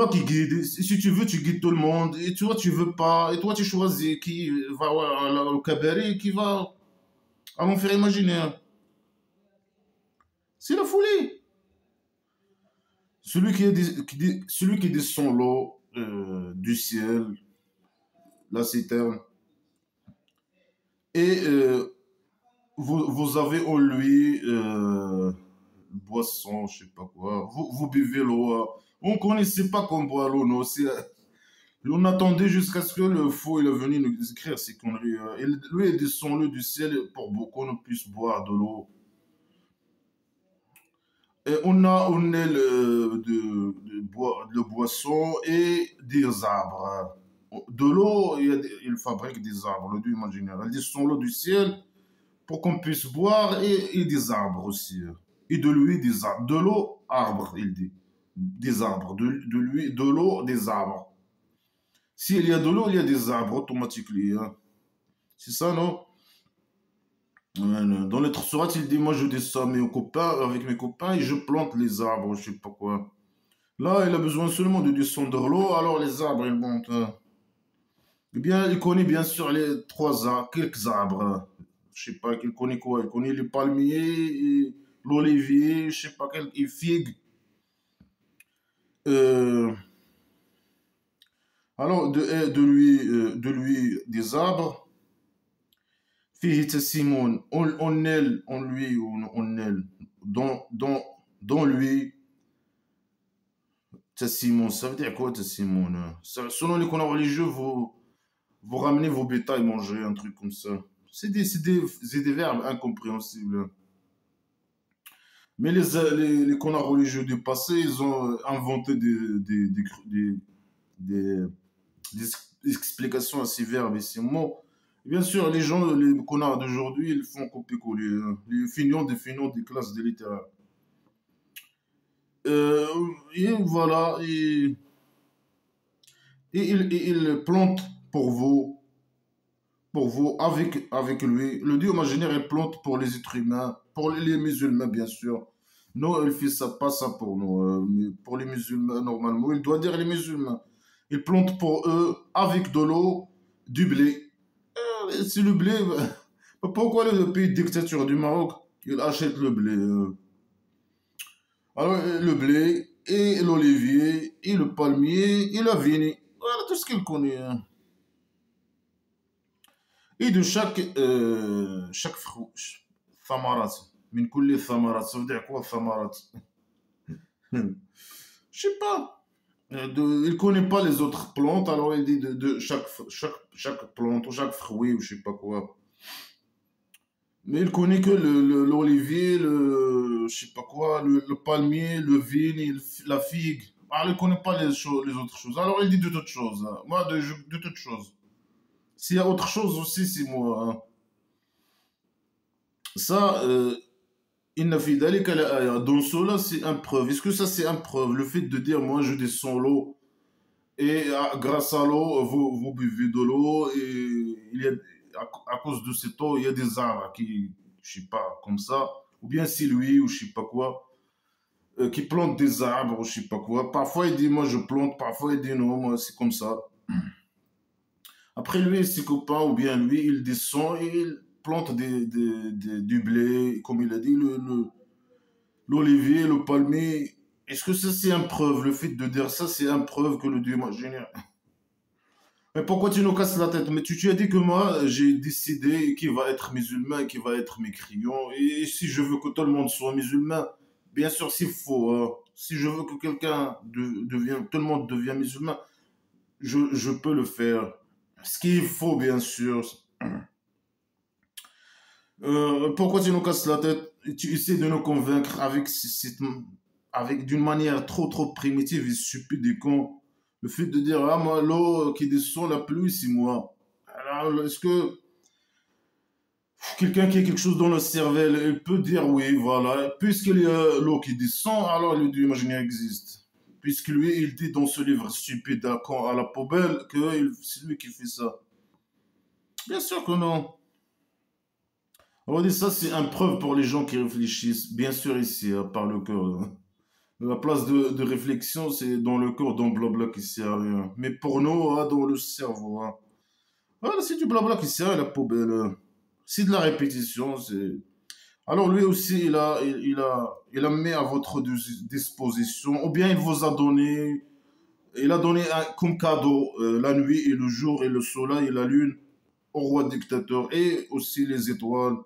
qui guides. Si tu veux, tu guides tout le monde. Et toi, tu veux pas. Et toi, tu choisis qui va au cabaret, qui va à l'enfer imaginaire. C'est la folie. Celui qui descend l'eau du ciel, la citerne, et vous avez en lui boisson, je sais pas quoi. Vous buvez l'eau. On ne connaissait pas qu'on boit l'eau, non. On attendait jusqu'à ce que le faux il est venu nous écrire ces conneries. Lui, il descend l'eau du ciel pour qu'on puisse boire de l'eau. Et on est de boissons et des arbres. De l'eau, il fabrique des arbres, le Dieu imaginaire. Il descend l'eau du ciel pour qu'on puisse boire et des arbres aussi. Et de lui, des arbres. De l'eau, arbre, il dit. Des arbres. De lui, de l'eau, des arbres. S'il y a de l'eau, il y a des arbres automatiquement, hein. C'est ça, non? Dans les sourate, il dit, moi je descends avec mes copains et je plante les arbres, je sais pas quoi. Là, il a besoin seulement de descendre l'eau, alors les arbres, ils montent, hein. Eh bien, il connaît bien sûr les trois arbres, quelques arbres. Je sais pas, il connaît quoi? Il connaît les palmiers, et l'olivier, je sais pas quel, et figues. Euh, alors, de lui, des arbres. Fihi Simon, en elle, en lui, ou en elle, dans lui, Simon, ça veut dire quoi, Simon? Selon les courants religieux, vous ramenez vos bétails manger, un truc comme ça. C'est des verbes incompréhensibles. Mais les courants religieux du passé, ils ont inventé des, des explications à ces verbes et ces mots. Et bien sûr, les gens, les connards d'aujourd'hui, ils font copier-coller, hein. Les feignants des classes de littéraires. Euh, et voilà, il plante pour vous avec lui. Le Dieu imaginaire, il plante pour les êtres humains, pour les musulmans, bien sûr. Non, il fait ça, pas ça pour nous, mais pour les musulmans, normalement. Il doit dire les musulmans. Il plante pour eux, avec de l'eau, du blé. C'est le blé. Pourquoi le pays de dictature du Maroc, il achète le blé? Alors, le blé, et l'olivier, et le palmier, et la vigne. Voilà tout ce qu'il connaît, hein. Et de chaque fruit, thamarat. Min kulli thamarat. Ça veut dire quoi, thamarat? Je sais pas. Il connaît pas les autres plantes, alors il dit de chaque plante, ou chaque fruit, ou je sais pas quoi. Mais il connaît que l'olivier, je sais pas quoi, le palmier, le vigne, la figue. Alors, il ne connaît pas les autres choses. Alors, il dit de toutes choses, hein. Moi, de toutes choses. S'il y a autre chose aussi, c'est moi, hein. Ça, inna fi dhalika la aya. Dans cela, c'est un preuve. Est-ce que ça, c'est un preuve? Le fait de dire, moi, je descends l'eau, et grâce à l'eau, vous buvez de l'eau, et il y a, à cause de cette eau, il y a des arbres qui, je sais pas, comme ça, ou bien c'est lui, ou je sais pas quoi, qui plante des arbres, ou je sais pas quoi. Parfois, il dit, moi, je plante, parfois, il dit, non, moi, c'est comme ça. Après, lui et ses copains, ou bien lui, il descend et il plante du blé, comme il a dit, l'olivier, le palmier. Est-ce que ça, c'est un preuve? Le fait de dire ça, c'est un preuve que le Dieu imaginaire. Mais pourquoi tu nous casses la tête? Mais tu as dit que moi, j'ai décidé qui va être musulman et qui va être mécréant. Et si je veux que tout le monde soit musulman, bien sûr, c'est faux, hein. Si je veux que quelqu'un devienne, tout le monde devienne musulman, je peux le faire. Ce qui est faux, bien sûr. Pourquoi tu nous casses la tête? Tu essaies de nous convaincre avec d'une manière trop primitive et stupide et con. Le fait de dire, ah, moi, l'eau qui descend, la pluie, c'est moi. Alors, est-ce que quelqu'un qui a quelque chose dans le cervelle, il peut dire, oui, voilà, puisqu'il y a l'eau qui descend, alors le Dieu imaginaire existe. Puisque lui, il dit dans ce livre stupide à la poubelle que c'est lui qui fait ça. Bien sûr que non. On va dire ça, c'est une preuve pour les gens qui réfléchissent, bien sûr ici, hein, par le cœur, hein. La place de réflexion, c'est dans le corps, dans le blabla qui sert à rien. Mais pour nous, hein, dans le cerveau, hein. Voilà, c'est du blabla qui sert à la poubelle, hein. C'est de la répétition. Alors lui aussi, il a mis à votre disposition, ou bien il vous a donné, il a donné comme cadeau la nuit et le jour et le soleil et la lune au roi dictateur et aussi les étoiles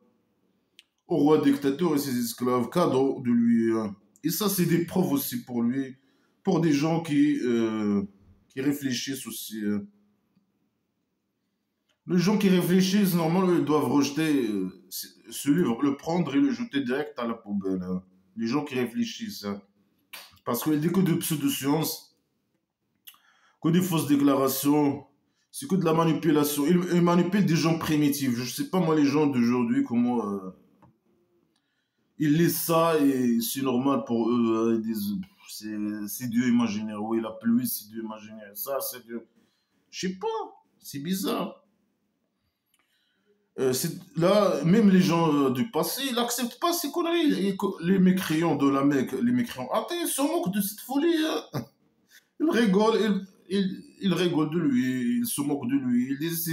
au roi dictateur et ses esclaves, cadeau de lui, hein. Et ça, c'est des preuves aussi pour lui, pour des gens qui réfléchissent aussi, hein. Les gens qui réfléchissent, normalement, ils doivent rejeter ce livre, le prendre et le jeter direct à la poubelle, hein. Les gens qui réfléchissent, hein. Parce qu'il dit que de pseudo-sciences, que des fausses déclarations, c'est que de la manipulation. Il manipule des gens primitifs. Je ne sais pas, moi, les gens d'aujourd'hui, comment ils lisent ça et c'est normal pour eux, hein. Ils disent, c'est Dieu imaginaire. Oui, la pluie, c'est Dieu imaginaire. Ça, c'est Dieu. Je sais pas, c'est bizarre. Là, même les gens du passé, ils n'acceptent pas ces conneries. Les mécréants de la Mecque, les mécréants athées, ils se moquent de cette folie, hein. Ils rigolent, ils rigolent de lui, ils se moquent de lui. Ils disent,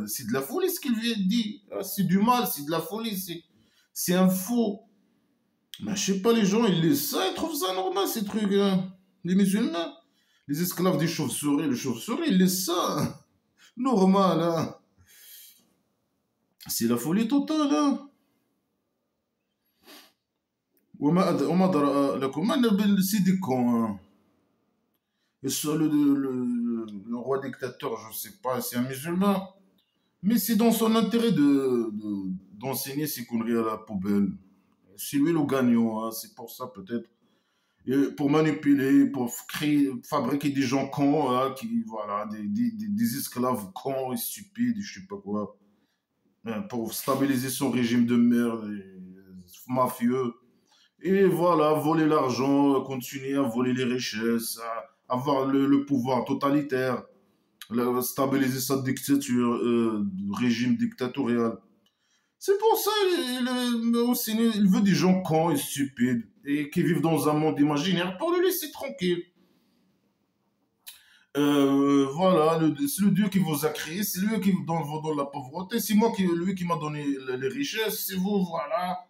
c'est de la folie ce qu'il vient de dire. Ah, c'est du mal, c'est de la folie, c'est un faux. Mais je sais pas, les gens, ils lisent ça, ils trouvent ça normal, ces trucs, hein. Les musulmans, les esclaves des chauves-souris, les chauves-souris, ils lisent ça, hein. Normal, hein. C'est la folie totale, hein. وما درى لكم أن سيدي كون. Et sur le roi dictateur, je sais pas, c'est un musulman, mais c'est dans son intérêt d'enseigner ces conneries à la poubelle. C'est lui le gagnant, hein, c'est pour ça peut-être. Et pour manipuler, pour créer, fabriquer des gens cons, hein, voilà, des esclaves cons et stupides, je sais pas quoi, hein, pour stabiliser son régime de merde, mafieux. Et voilà, voler l'argent, continuer à voler les richesses, avoir le pouvoir totalitaire, stabiliser sa dictature, régime dictatorial. C'est pour ça aussi, il veut des gens cons et stupides et qui vivent dans un monde imaginaire pour le laisser tranquille. Voilà, c'est le Dieu qui vous a créé, c'est lui qui vous donne la pauvreté, c'est moi lui qui m'a donné les richesses, c'est vous, voilà.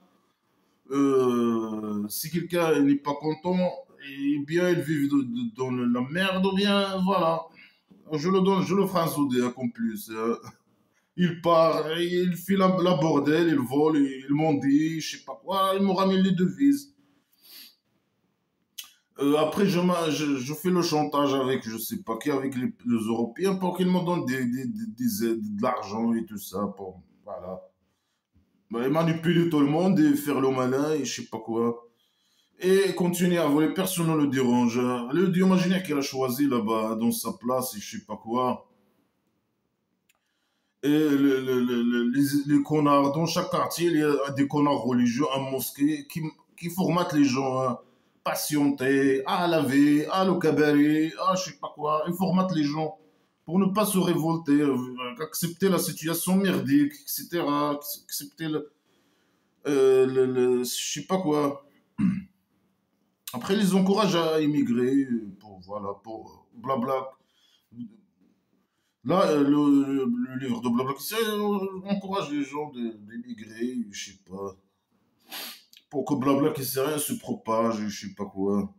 Si quelqu'un n'est pas content, eh bien il vit dans la merde, ou bien voilà. Je le donne, je le ferai un soudé comme plus, hein. Il part, il fait la bordel, il vole, il mendie, je sais pas quoi, il me ramène les devises. Après, je fais le chantage avec, je sais pas qui, avec les Européens pour qu'ils me donnent des aides, de l'argent et tout ça. Voilà. Bah, et manipuler tout le monde et faire le malin et je sais pas quoi. et continue à voler, personne ne le dérange. Le dieu imaginaire qu'il a choisi là-bas, dans sa place, et je sais pas quoi. Et les connards, dans chaque quartier, il y a des connards religieux en mosquée qui formatent les gens. Hein. Patienter, à laver, à le cabaret, à je sais pas quoi. Ils formatent les gens pour ne pas se révolter, accepter la situation merdique, etc. Accepter je sais pas quoi. Après, ils les encouragent à immigrer pour, voilà, pour blabla. Là, le livre de Blabla, encourage les gens d'émigrer, je sais pas, pour que Blabla qui sait rien se propage, je sais pas quoi.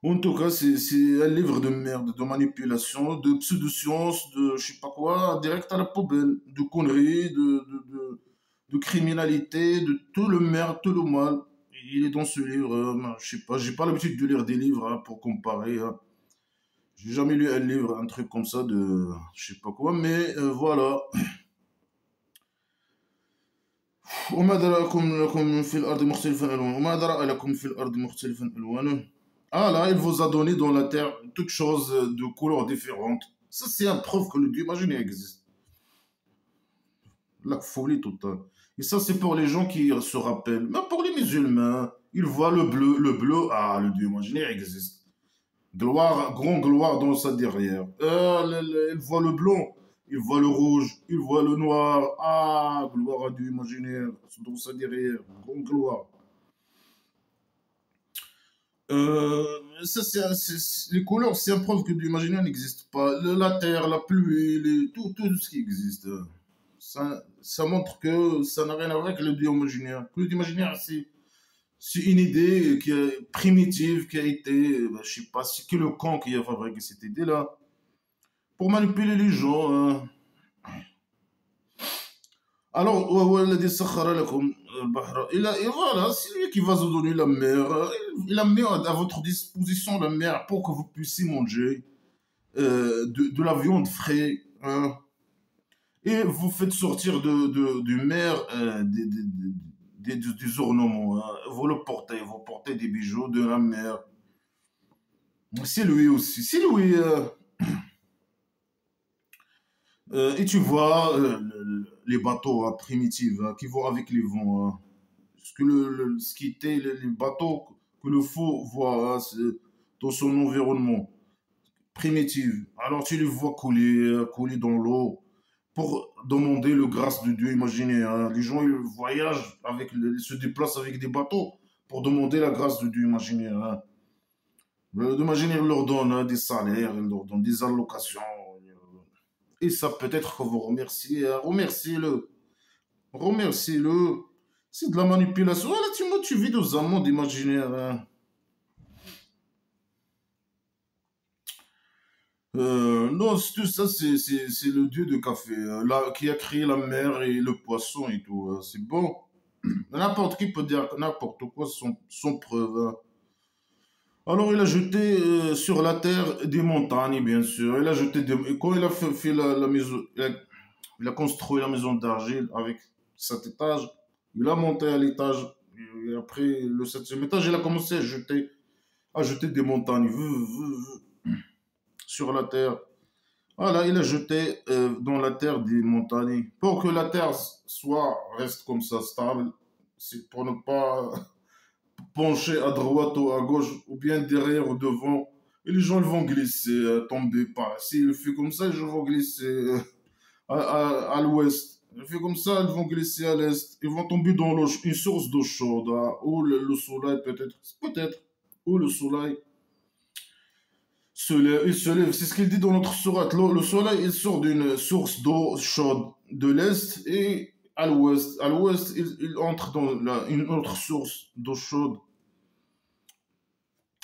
En tout cas, c'est un livre de merde, de manipulation, de pseudo-science, de je sais pas quoi, direct à la poubelle, de conneries, de criminalité, de tout le merde, tout le mal. Il est dans ce livre, je sais pas, j'ai pas l'habitude de lire des livres hein, pour comparer. Hein. J'ai jamais lu un livre, un truc comme ça de je sais pas quoi, mais voilà. وما أدراكم لكم في الأرض مختلفا ألوانه وما أدرى لكم في الأرض مختلفا ألوانه. Ah là, il vous a donné dans la terre toutes choses de couleurs différentes. Ça, c'est un preuve que le Dieu imaginaire existe. La folie totale. Et ça, c'est pour les gens qui se rappellent. Même pour les musulmans, ils voient le bleu, ah, le Dieu imaginaire existe. Gloire, grand gloire dans sa derrière. Il voit le blanc, il voit le rouge, il voit le noir. Ah, gloire à Dieu imaginaire dans sa derrière. Grand gloire. Ça, les couleurs, c'est un preuve que l'imaginaire n'existe pas. La terre, la pluie, tout ce qui existe. Ça montre que ça n'a rien à voir avec le dieu imaginaire. Le dieu imaginaire, c'est une idée qui est primitive, qui a été, je sais pas, c'est que le camp qui a fabriqué cette idée-là, pour manipuler les gens. Hein. Alors, وهو الذي سخر لكم البحر et voilà, c'est lui qui va vous donner la mer. Il a mis à votre disposition la mer pour que vous puissiez manger de la viande fraîche. Hein. Et vous faites sortir du mer des ornements. Hein. Vous portez des bijoux de la mer. C'est lui aussi. C'est lui. Et tu vois les bateaux hein, primitifs hein, qui vont avec les vents. Hein. Ce qui était les bateaux que le faux voit hein, dans son environnement primitif. Alors tu les vois couler dans l'eau pour demander le grâce de Dieu. Imaginez, hein. Les gens ils voyagent, ils se déplacent avec des bateaux pour demander la grâce de Dieu. Imaginez. Hein. Imaginez, il leur donne hein, des salaires, il leur donne des allocations. Et ça peut-être que vous remerciez. Hein. Remerciez-le. Remerciez-le. C'est de la manipulation. Voilà, tu vis dans un monde imaginaire. Hein. Non, tout ça, c'est le dieu de café, hein, là, qui a créé la mer et le poisson et tout. Hein. C'est bon. N'importe qui peut dire n'importe quoi sans preuve. Hein. Alors, il a jeté sur la terre des montagnes, bien sûr. Il a jeté et quand il a fait la maison, il a construit la maison d'argile avec 7 étages. Il a monté à l'étage. Et après le septième étage, il a commencé à jeter des montagnes sur la terre. Voilà, il a jeté dans la terre des montagnes. Pour que la terre reste comme ça, stable, c'est pour ne pas pencher à droite ou à gauche, ou bien derrière ou devant. Et les gens ils vont glisser, tomber par. S'il fait comme ça, les gens vont glisser à l'ouest. Il fait comme ça, ils vont glisser à l'est. Ils vont tomber dans une source d'eau chaude, hein, ou le soleil peut-être. Peut-être. Ou le soleil il se lève. C'est ce qu'il dit dans notre sourate. Le soleil, il sort d'une source d'eau chaude de l'est et à l'ouest. À l'ouest, il entre dans une autre source d'eau chaude.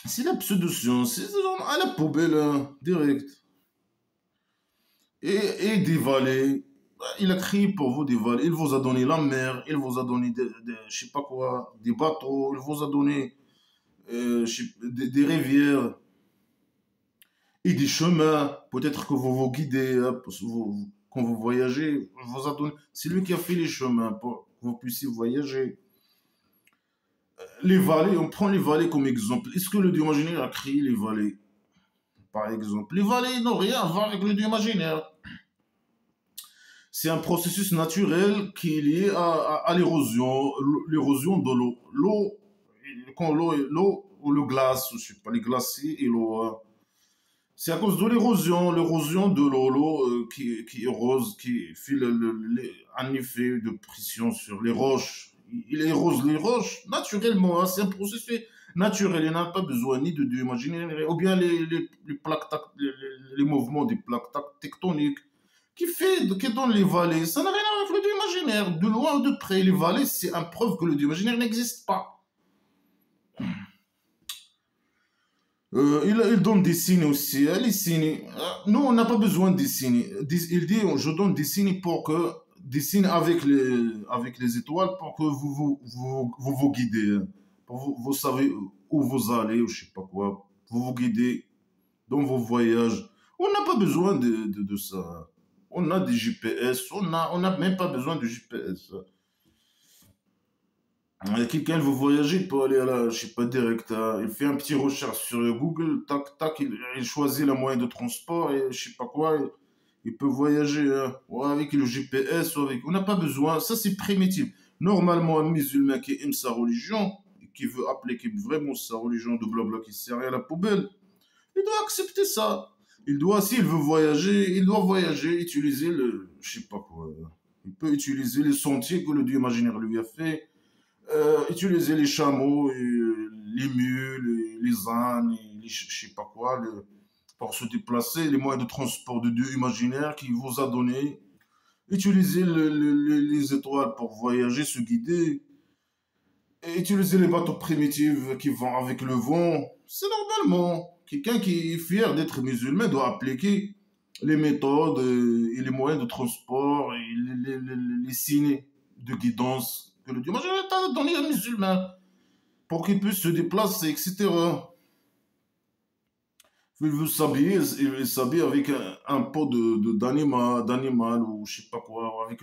C'est la pseudo-science. C'est genre à la poubelle, hein, direct. Et des vallées. Il a créé pour vous des vallées. Il vous a donné la mer. Il vous a donné je sais pas quoi, des bateaux. Il vous a donné des rivières. Et des chemins, peut-être que vous vous guidez, hein, parce que quand vous voyagez, c'est lui qui a fait les chemins pour que vous puissiez voyager. Les vallées, on prend les vallées comme exemple. Est-ce que le dieu imaginaire a créé les vallées, par exemple? Les vallées n'ont rien à voir avec le dieu imaginaire. C'est un processus naturel qui est lié à l'érosion de l'eau. L'eau, quand l'eau ou le glace, je sais pas, les glaciers et l'eau, c'est à cause de l'érosion de l'eau qui érose, qui fait un effet de pression sur les roches. Il érose les roches naturellement, hein, c'est un processus naturel. Il n'a pas besoin ni de Dieu imaginaire, ou bien les plaques, les mouvements des plaques tectoniques qui donne les vallées. Ça n'a rien à voir avec le Dieu imaginaire. De loin ou de près, les vallées, c'est une preuve que le Dieu imaginaire n'existe pas. Il donne des signes aussi. Les signes. Nous, on n'a pas besoin des signes. Il dit, je donne des signes pour que des signes avec les étoiles pour que vous guidez. Pour vous savez où vous allez, ou je sais pas quoi. Vous guidez dans vos voyages. On n'a pas besoin de ça. On a des GPS, on n'a même pas besoin de GPS. Quelqu'un veut voyager, il peut aller à la, je sais pas, direct. Il fait un petit recherche sur Google, tac, tac, il choisit le moyen de transport et je sais pas quoi. Il peut voyager ou avec le GPS ou avec. On n'a pas besoin, ça c'est primitif. Normalement, un musulman qui aime sa religion, qui veut appliquer vraiment sa religion de blabla qui sert à la poubelle, il doit accepter ça. Il doit, s'il veut voyager, il doit voyager, utiliser je sais pas quoi. Il peut utiliser les sentiers que le dieu imaginaire lui a fait, utiliser les chameaux, les mules, les ânes, je sais pas quoi, pour se déplacer, les moyens de transport de dieu imaginaire qu'il vous a donné. Utiliser les étoiles pour voyager, se guider. Et utiliser les bateaux primitifs qui vont avec le vent. C'est normalement. Quelqu'un qui est fier d'être musulman doit appliquer les méthodes et les moyens de transport et les signes de guidance que le Dieu majoritaire a donné aux musulmans pour qu'ils puissent se déplacer, etc. Il veut s'habiller, il s'habille avec un pot d'animal ou je sais pas quoi, avec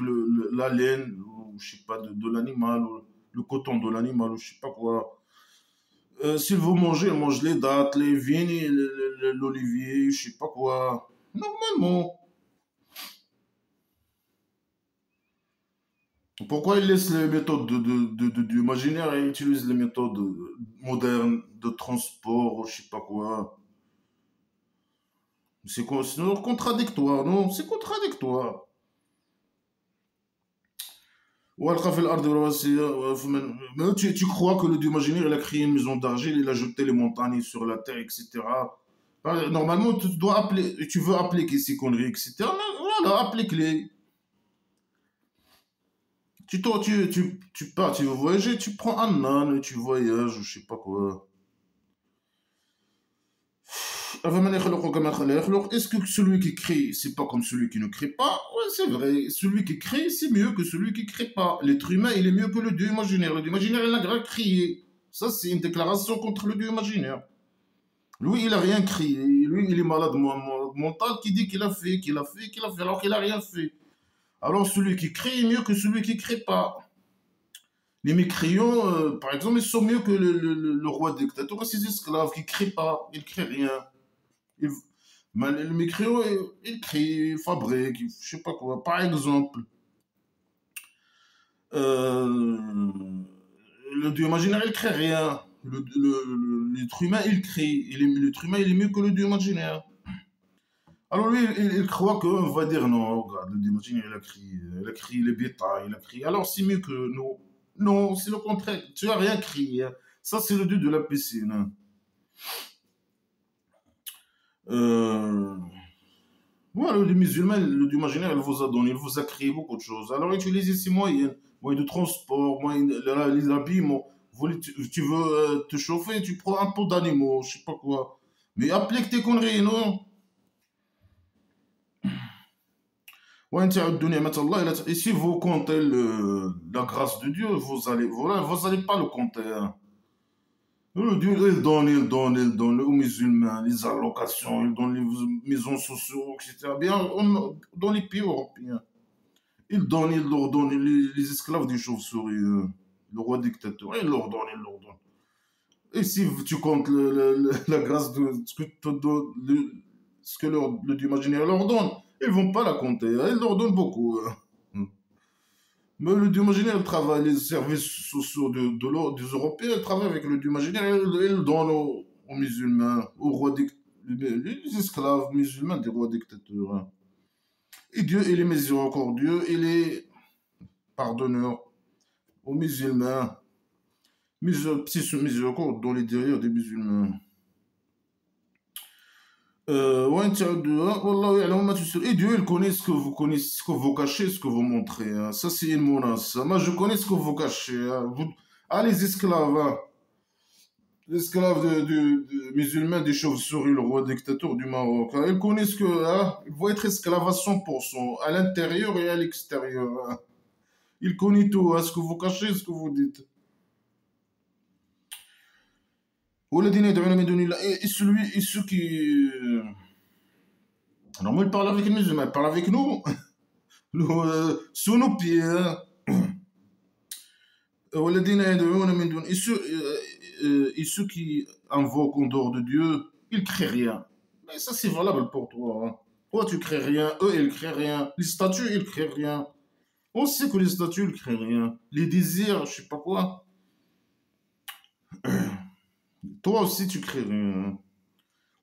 la laine ou je sais pas de l'animal, ou le coton de l'animal ou je sais pas quoi. S'il veut manger, il mange les dattes, les vignes, l'olivier, je sais pas quoi. Normalement. Pourquoi il laisse les méthodes de imaginaire et utilise les méthodes modernes de transport, je sais pas quoi. C'est contradictoire, non? C'est contradictoire. وألقى في الأرض رواسي mais tu crois que le dieu imaginaire il a créé une maison d'argile, il a jeté les montagnes sur la terre, etc. Normalement, tu dois appeler, tu veux appliquer ces conneries, etc. Mais voilà, applique-les. Tu pars, tu veux voyager, tu prends un âne, tu voyages, je sais pas quoi. Est-ce que celui qui crée, c'est pas comme celui qui ne crée pas? Ouais, c'est vrai. Celui qui crée, c'est mieux que celui qui crée pas. L'être humain, il est mieux que le dieu imaginaire. Le dieu imaginaire, il n'a rien créé. Ça, c'est une déclaration contre le dieu imaginaire. Lui, il a rien créé. Lui, il est malade mental qui dit qu'il a fait, qu'il a fait, qu'il a fait, alors qu'il a rien fait. Alors, celui qui crée est mieux que celui qui crée pas. Les mécréants, par exemple, ils sont mieux que le roi dictateur et ses esclaves qui ne créent pas. Ils ne créent rien. Il- Mais le mécréant, il crée, il fabrique, je sais pas quoi. Par exemple, euh, le dieu imaginaire, il crée rien. L'être humain, il crée. L'être humain, il est mieux que le dieu imaginaire. Alors lui, il croit qu'on va dire non, regarde, le dieu imaginaire, il a créé les bétails, il a créé. Alors c'est mieux que nous. Non, c'est le contraire. Tu as rien créé, hein. Ça, c'est le dieu de la piscine, hein. Euh, Voilà, les musulmans, le dieu imaginaire, il vous a donné, il vous a créé beaucoup de choses. Alors utilisez ces moyens, moyens de transport, moyens les habillements. Tu veux te chauffer, tu prends un pot d'animaux, je sais pas quoi. Mais applique tes conneries, non? Ouais, tiens, donner à Allah, et si vous comptez la grâce de Dieu, vous allez pas le compter, hein. Dieu, il donne aux musulmans les allocations, il donne les maisons sociales, etc. Bien, dans les pays européens. Il leur donne les esclaves des chauves-souris, le roi dictateur. Il leur donne. Et si tu comptes la grâce de ce que, ce que le Dieu imaginaire leur donne, ils vont pas la compter, hein, ils leur donnent beaucoup. Hein. Mais le Dieu imaginaire travaille, les services sociaux des Européens ils travaillent avec le Dieu imaginaire, ils le donnent aux musulmans, aux rois les esclaves musulmans des rois dictateurs. Hein. Et Dieu, il est miséricordieux, il est pardonneur aux musulmans. Petit miséricorde dans les derrière des musulmans. Ouais, tiens, Wallah, ya'lamu ma tusir. Et Dieu, il connaît ce que vous connaissez, ce que vous cachez, ce que vous montrez. Hein. Ça, c'est une menace. Moi, je connais ce que vous cachez. Hein. Ah, les esclaves, hein. Les esclaves musulmans des chauves-souris, le roi dictateur du Maroc. Hein. Ils connaissent que, hein, ils vont être esclaves à 100%, à l'intérieur et à l'extérieur. Hein. Ils connaissent tout, hein, ce que vous cachez, ce que vous dites. والذين يدعون من دون الله et ceux qui alors moi il parle avec les musulmans il parle avec nous, nous sous nos pieds hein. والذين يدعون من دون et ceux qui invoquent en dehors de Dieu ils créent rien mais ça c'est valable pour toi hein. Toi tu crées rien eux ils créent rien les statues ils créent rien on sait que les statues ils créent rien les désirs je sais pas quoi toi aussi tu crées rien.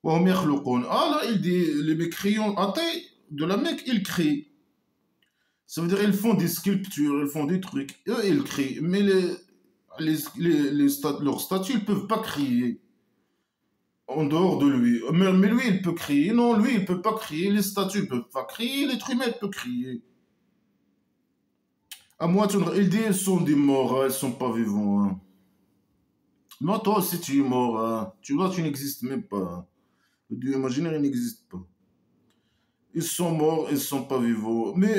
وهم يخلقون. Ah là, il dit, les mécréants athées de la Mecque, ils créent. Ça veut dire ils font des sculptures, ils font des trucs. Eux, ils créent. Mais leurs statues, ils ne peuvent pas créer en dehors de lui. Mais lui, il peut créer. Non, lui, il ne peut pas créer. Les statues ne peuvent pas créer. L'être humain peut créer. À moi, il dit, ils sont des morts, hein, ils ne sont pas vivants. Hein. Non, toi aussi, tu es mort. Hein. Tu vois, tu n'existes même pas. Hein. Le Dieu imaginaire, il n'existe pas. Ils sont morts, ils ne sont pas vivants. Mais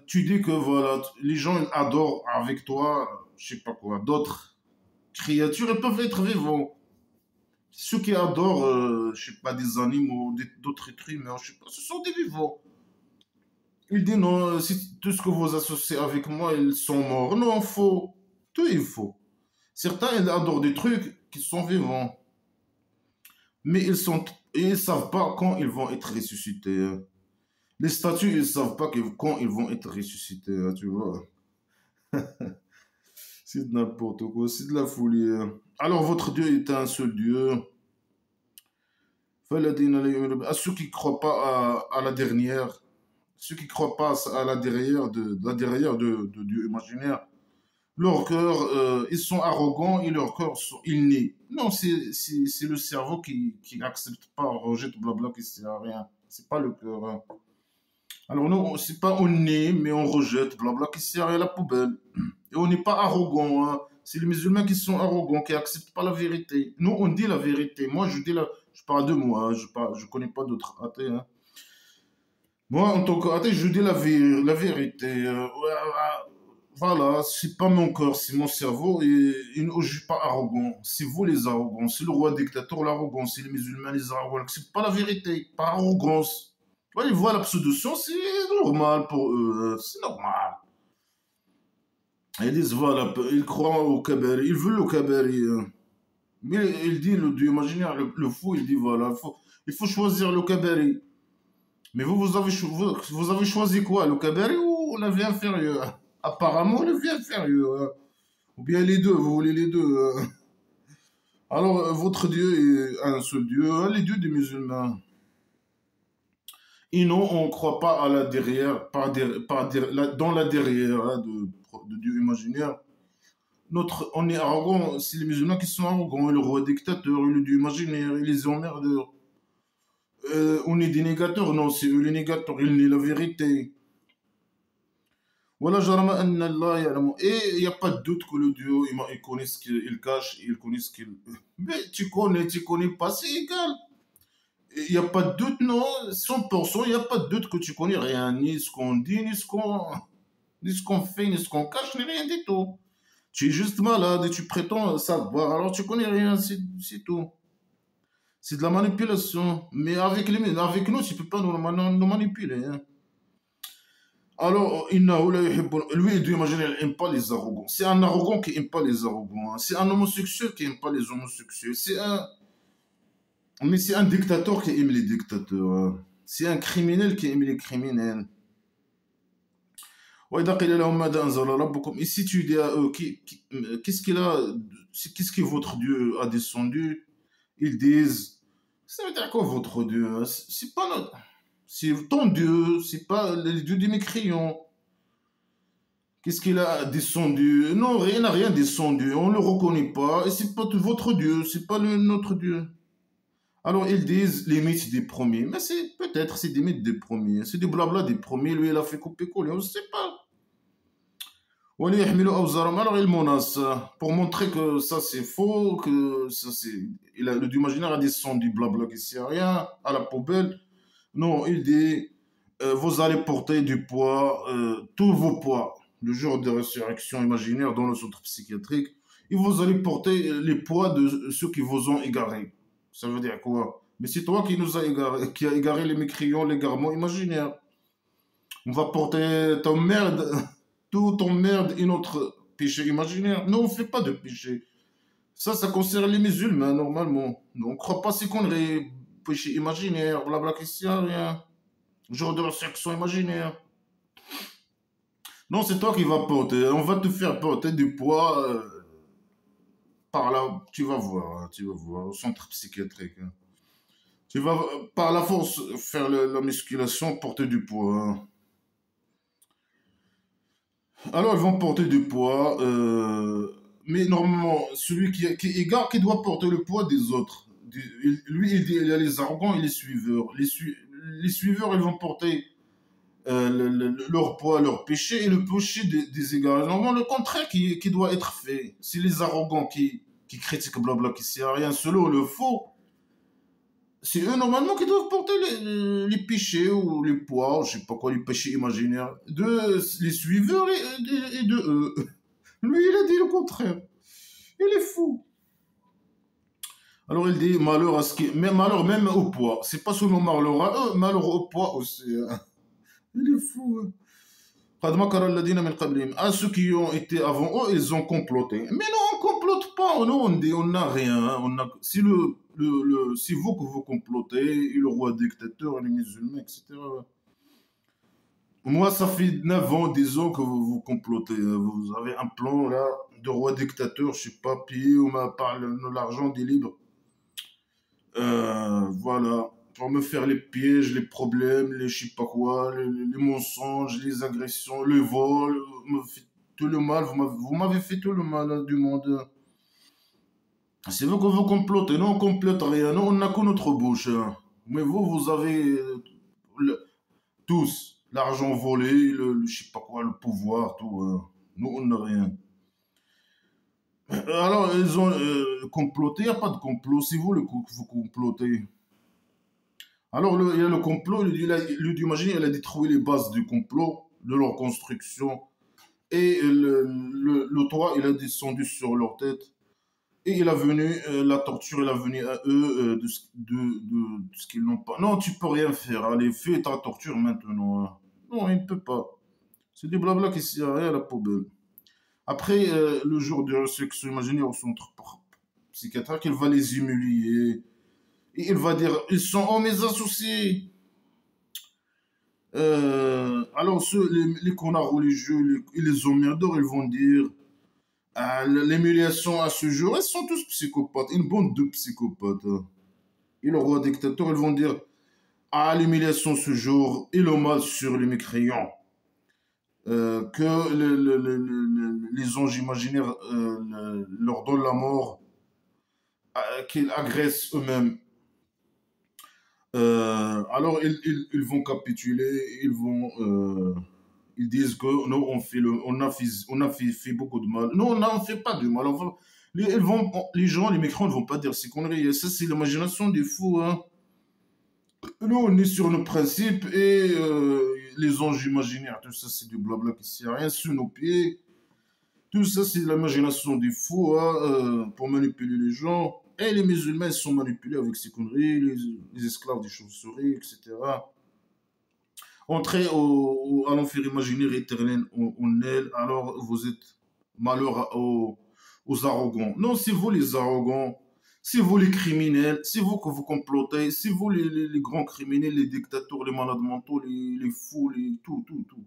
tu dis que voilà, les gens ils adorent avec toi, je sais pas quoi, d'autres créatures, ils peuvent être vivants. Ceux qui adorent, je sais pas, des animaux, d'autres êtres humains, je sais pas, ce sont des vivants. Il dit non, si tout ce que vous associez avec moi, ils sont morts. Non, faux. Tout est faux. Certains, ils adorent des trucs qui sont vivants. Mais ils savent pas quand ils vont être ressuscités. Hein. Les statues, ils ne savent pas quand ils vont être ressuscités, hein, tu vois. C'est de n'importe quoi, c'est de la folie. Hein. Alors, votre Dieu est un seul Dieu. À ceux qui ne croient pas à la dernière, ceux qui ne croient pas à la derrière de Dieu imaginaire, leur cœur, ils sont arrogants et leur cœur, ils nient. Non, c'est le cerveau qui n'accepte pas, rejette, blabla, qui ne sert à rien. C'est pas le cœur. Hein. Alors nous, c'est pas on nie, mais on rejette, blabla, qui sert à la poubelle. Et on n'est pas arrogant. Hein. C'est les musulmans qui sont arrogants, qui n'acceptent pas la vérité. Nous, on dit la vérité. Moi, je parle de moi. Hein. Je connais pas d'autres athées. Hein. Moi, en tant qu'athée, je dis la vérité. Voilà, c'est pas mon cœur, c'est mon cerveau. Et je suis pas arrogant. C'est vous les arrogants. C'est le roi dictateur l'arrogant. C'est les musulmans les arrogants. C'est pas la vérité, pas arrogance. Ouais, ils voient la pseudo-science, c'est normal pour eux, c'est normal. Ils disent, voilà, ils croient au Kabari, ils veulent le Kabari. Hein. Mais il dit, le Dieu imaginaire, le fou, il dit, voilà, il faut choisir le Kabari. Mais vous avez choisi quoi, le Kabari ou la vie inférieure? Apparemment, la vie inférieure. Hein. Ou bien les deux, vous voulez les deux. Hein. Alors, votre Dieu est un seul Dieu, hein, les dieux des musulmans. Et non, on ne croit pas à la derrière, dans la derrière hein, de Dieu imaginaire. On est arrogant, c'est les musulmans qui sont arrogants, et le roi dictateur, et le Dieu imaginaire, et les emmerdeurs. On est des négateurs, non, c'est eux les négateurs, ils nient la vérité. Voilà, jarama anna Allah ya'lamu. Et il n'y a pas de doute que le Dieu, il connaît ce qu'il cache, il connaît ce qu'il. Mais tu connais pas, c'est égal. Il n'y a pas de doute, non, 100%, il n'y a pas de doute que tu connais rien, ni ce qu'on dit, ni ce qu'on fait, ni ce qu'on cache, ni rien du tout. Tu es juste malade et tu prétends savoir, alors tu connais rien, c'est tout. C'est de la manipulation. Mais avec nous, tu ne peux pas nous manipuler. Hein. Alors, lui, il doit imaginer, il n'aime pas les arrogants. C'est un arrogant qui n'aime pas les arrogants, hein. C'est un homosexuel qui n'aime pas les homosexuels. Mais c'est un dictateur qui aime les dictateurs, hein. C'est un criminel qui aime les criminels. وإذا قيل لهم ماذا أنزل ربكم, et si tu dis à eux, qu'est-ce qu'il a, qu'est-ce que votre Dieu a descendu, ils disent, ça veut dire quoi votre Dieu, hein? C'est pas notre, c'est ton Dieu, c'est pas le Dieu des mécréants. Qu'est-ce qu'il a descendu? Non, rien n'a rien descendu, on ne le reconnaît pas, et c'est pas votre Dieu, c'est pas notre Dieu. Alors ils disent les mythes des premiers, mais c'est peut-être c'est des mythes des premiers, c'est du blabla des premiers, lui il a fait couper-coller, on ne sait pas. Alors il menace pour montrer que ça c'est faux, que ça c'est. Le imaginaire a descendu blabla qui sert à rien, à la poubelle. Non, il dit vous allez porter du poids, tous vos poids, le jour de résurrection imaginaire dans le centre psychiatrique, et vous allez porter les poids de ceux qui vous ont égarés. Ça veut dire quoi? Mais c'est toi qui nous a égaré, qui a égaré les mécréants, l'égarement imaginaire. On va porter ta merde, tout ton merde et notre péché imaginaire. Non, on ne fait pas de péché. Ça concerne les musulmans, normalement. On ne croit pas ces conneries, péché imaginaire, blabla, qui sert à rien. Genre de résurrection imaginaire. Non, c'est toi qui vas porter. On va te faire porter du poids par là. Tu vas voir, hein, tu vas voir, au centre psychiatrique, hein. Tu vas par la force faire la musculation, porter du poids, hein. Alors, ils vont porter du poids, mais normalement, celui qui est égard, qui doit porter le poids des autres. Lui, il y a les arrogants et les suiveurs. Les suiveurs, ils vont porter leur poids, leur péché, et le péché des égarés. Normalement, le contraire qui doit être fait. C'est les arrogants qui critiquent blabla, qui sert à rien, selon le faux. C'est eux, normalement, qui doivent porter les péchés ou les poids, je sais pas quoi, les péchés imaginaires, de les suiveurs et de eux. Lui, il a dit le contraire. Il est fou. Alors, il dit malheur à ce qui. Mais malheur même au poids. C'est pas seulement malheur à eux, malheur au poids aussi, hein. Il est fou, hein. قد مكر الذين من قبلهم. À ceux qui ont été avant eux, ils ont comploté. Mais non, on complote pas. Nous, on dit, on n'a rien, hein. Si si vous que vous complotez, et le roi dictateur, et les musulmans, etc. Moi, ça fait 9 ans, 10 ans que vous complotez. Vous avez un plan là de roi dictateur, je sais pas, payé ou par l'argent des libres. Voilà. Pour me faire les pièges, les problèmes, les je sais pas quoi, les mensonges, les agressions, le vol, me fait tout le mal. Vous m'avez fait tout le mal, hein, du monde. C'est vous que vous complotez. Non, on complote rien. Non, on n'a que notre bouche, hein. Mais vous avez le- tous l'argent volé, je sais pas quoi, le pouvoir, tout, hein. Nous, on n'a rien. Alors, ils ont comploté. Il n'y a pas de complot. C'est vous vous complotez. Alors, il y a le complot. Imagine, il a détruit les bases du complot, de leur construction. Et le toit, il a descendu sur leur tête. Et il a venu, la torture, il a venu à eux de ce qu'ils n'ont pas. Non, tu peux rien faire. Allez, fais ta torture maintenant, hein. Non, il ne peut pas. C'est du blabla qui sert à rien à la poubelle. Après, le jour de résurrection, imaginez au centre psychiatrique, il va les humilier. Et il va dire, ils sont oh mes associés. Alors, les connards religieux et les emmerdeurs, ils vont dire, ah, l'humiliation à ce jour, ils sont tous psychopathes, une bande de psychopathes, hein. Et le roi dictateur, ils vont dire, ah, l'humiliation ce jour et le mal sur les mécréants. Que les anges imaginaires leur donnent la mort, qu'ils agressent eux-mêmes. Alors ils vont capituler, ils disent que nous on a fait beaucoup de mal. Non, on n'en fait pas de mal. Enfin, les gens, les mécréants ne vont pas dire ces conneries. Ça, c'est l'imagination des fous, hein. Nous, on est sur nos principes et les anges imaginaires, tout ça, c'est du blabla qui sert à rien sous nos pieds. Tout ça, c'est l'imagination des fous, hein, pour manipuler les gens. Et les musulmans, sont manipulés avec ces conneries, les esclaves des chauves-souris, etc. Entrez à l'enfer imaginaire éternel en elle, alors vous êtes malheur aux arrogants. Non, c'est vous les arrogants, c'est vous les criminels, c'est vous que vous complotez, c'est vous les grands criminels, les dictateurs, les malades mentaux, les fous, tout, tout, tout.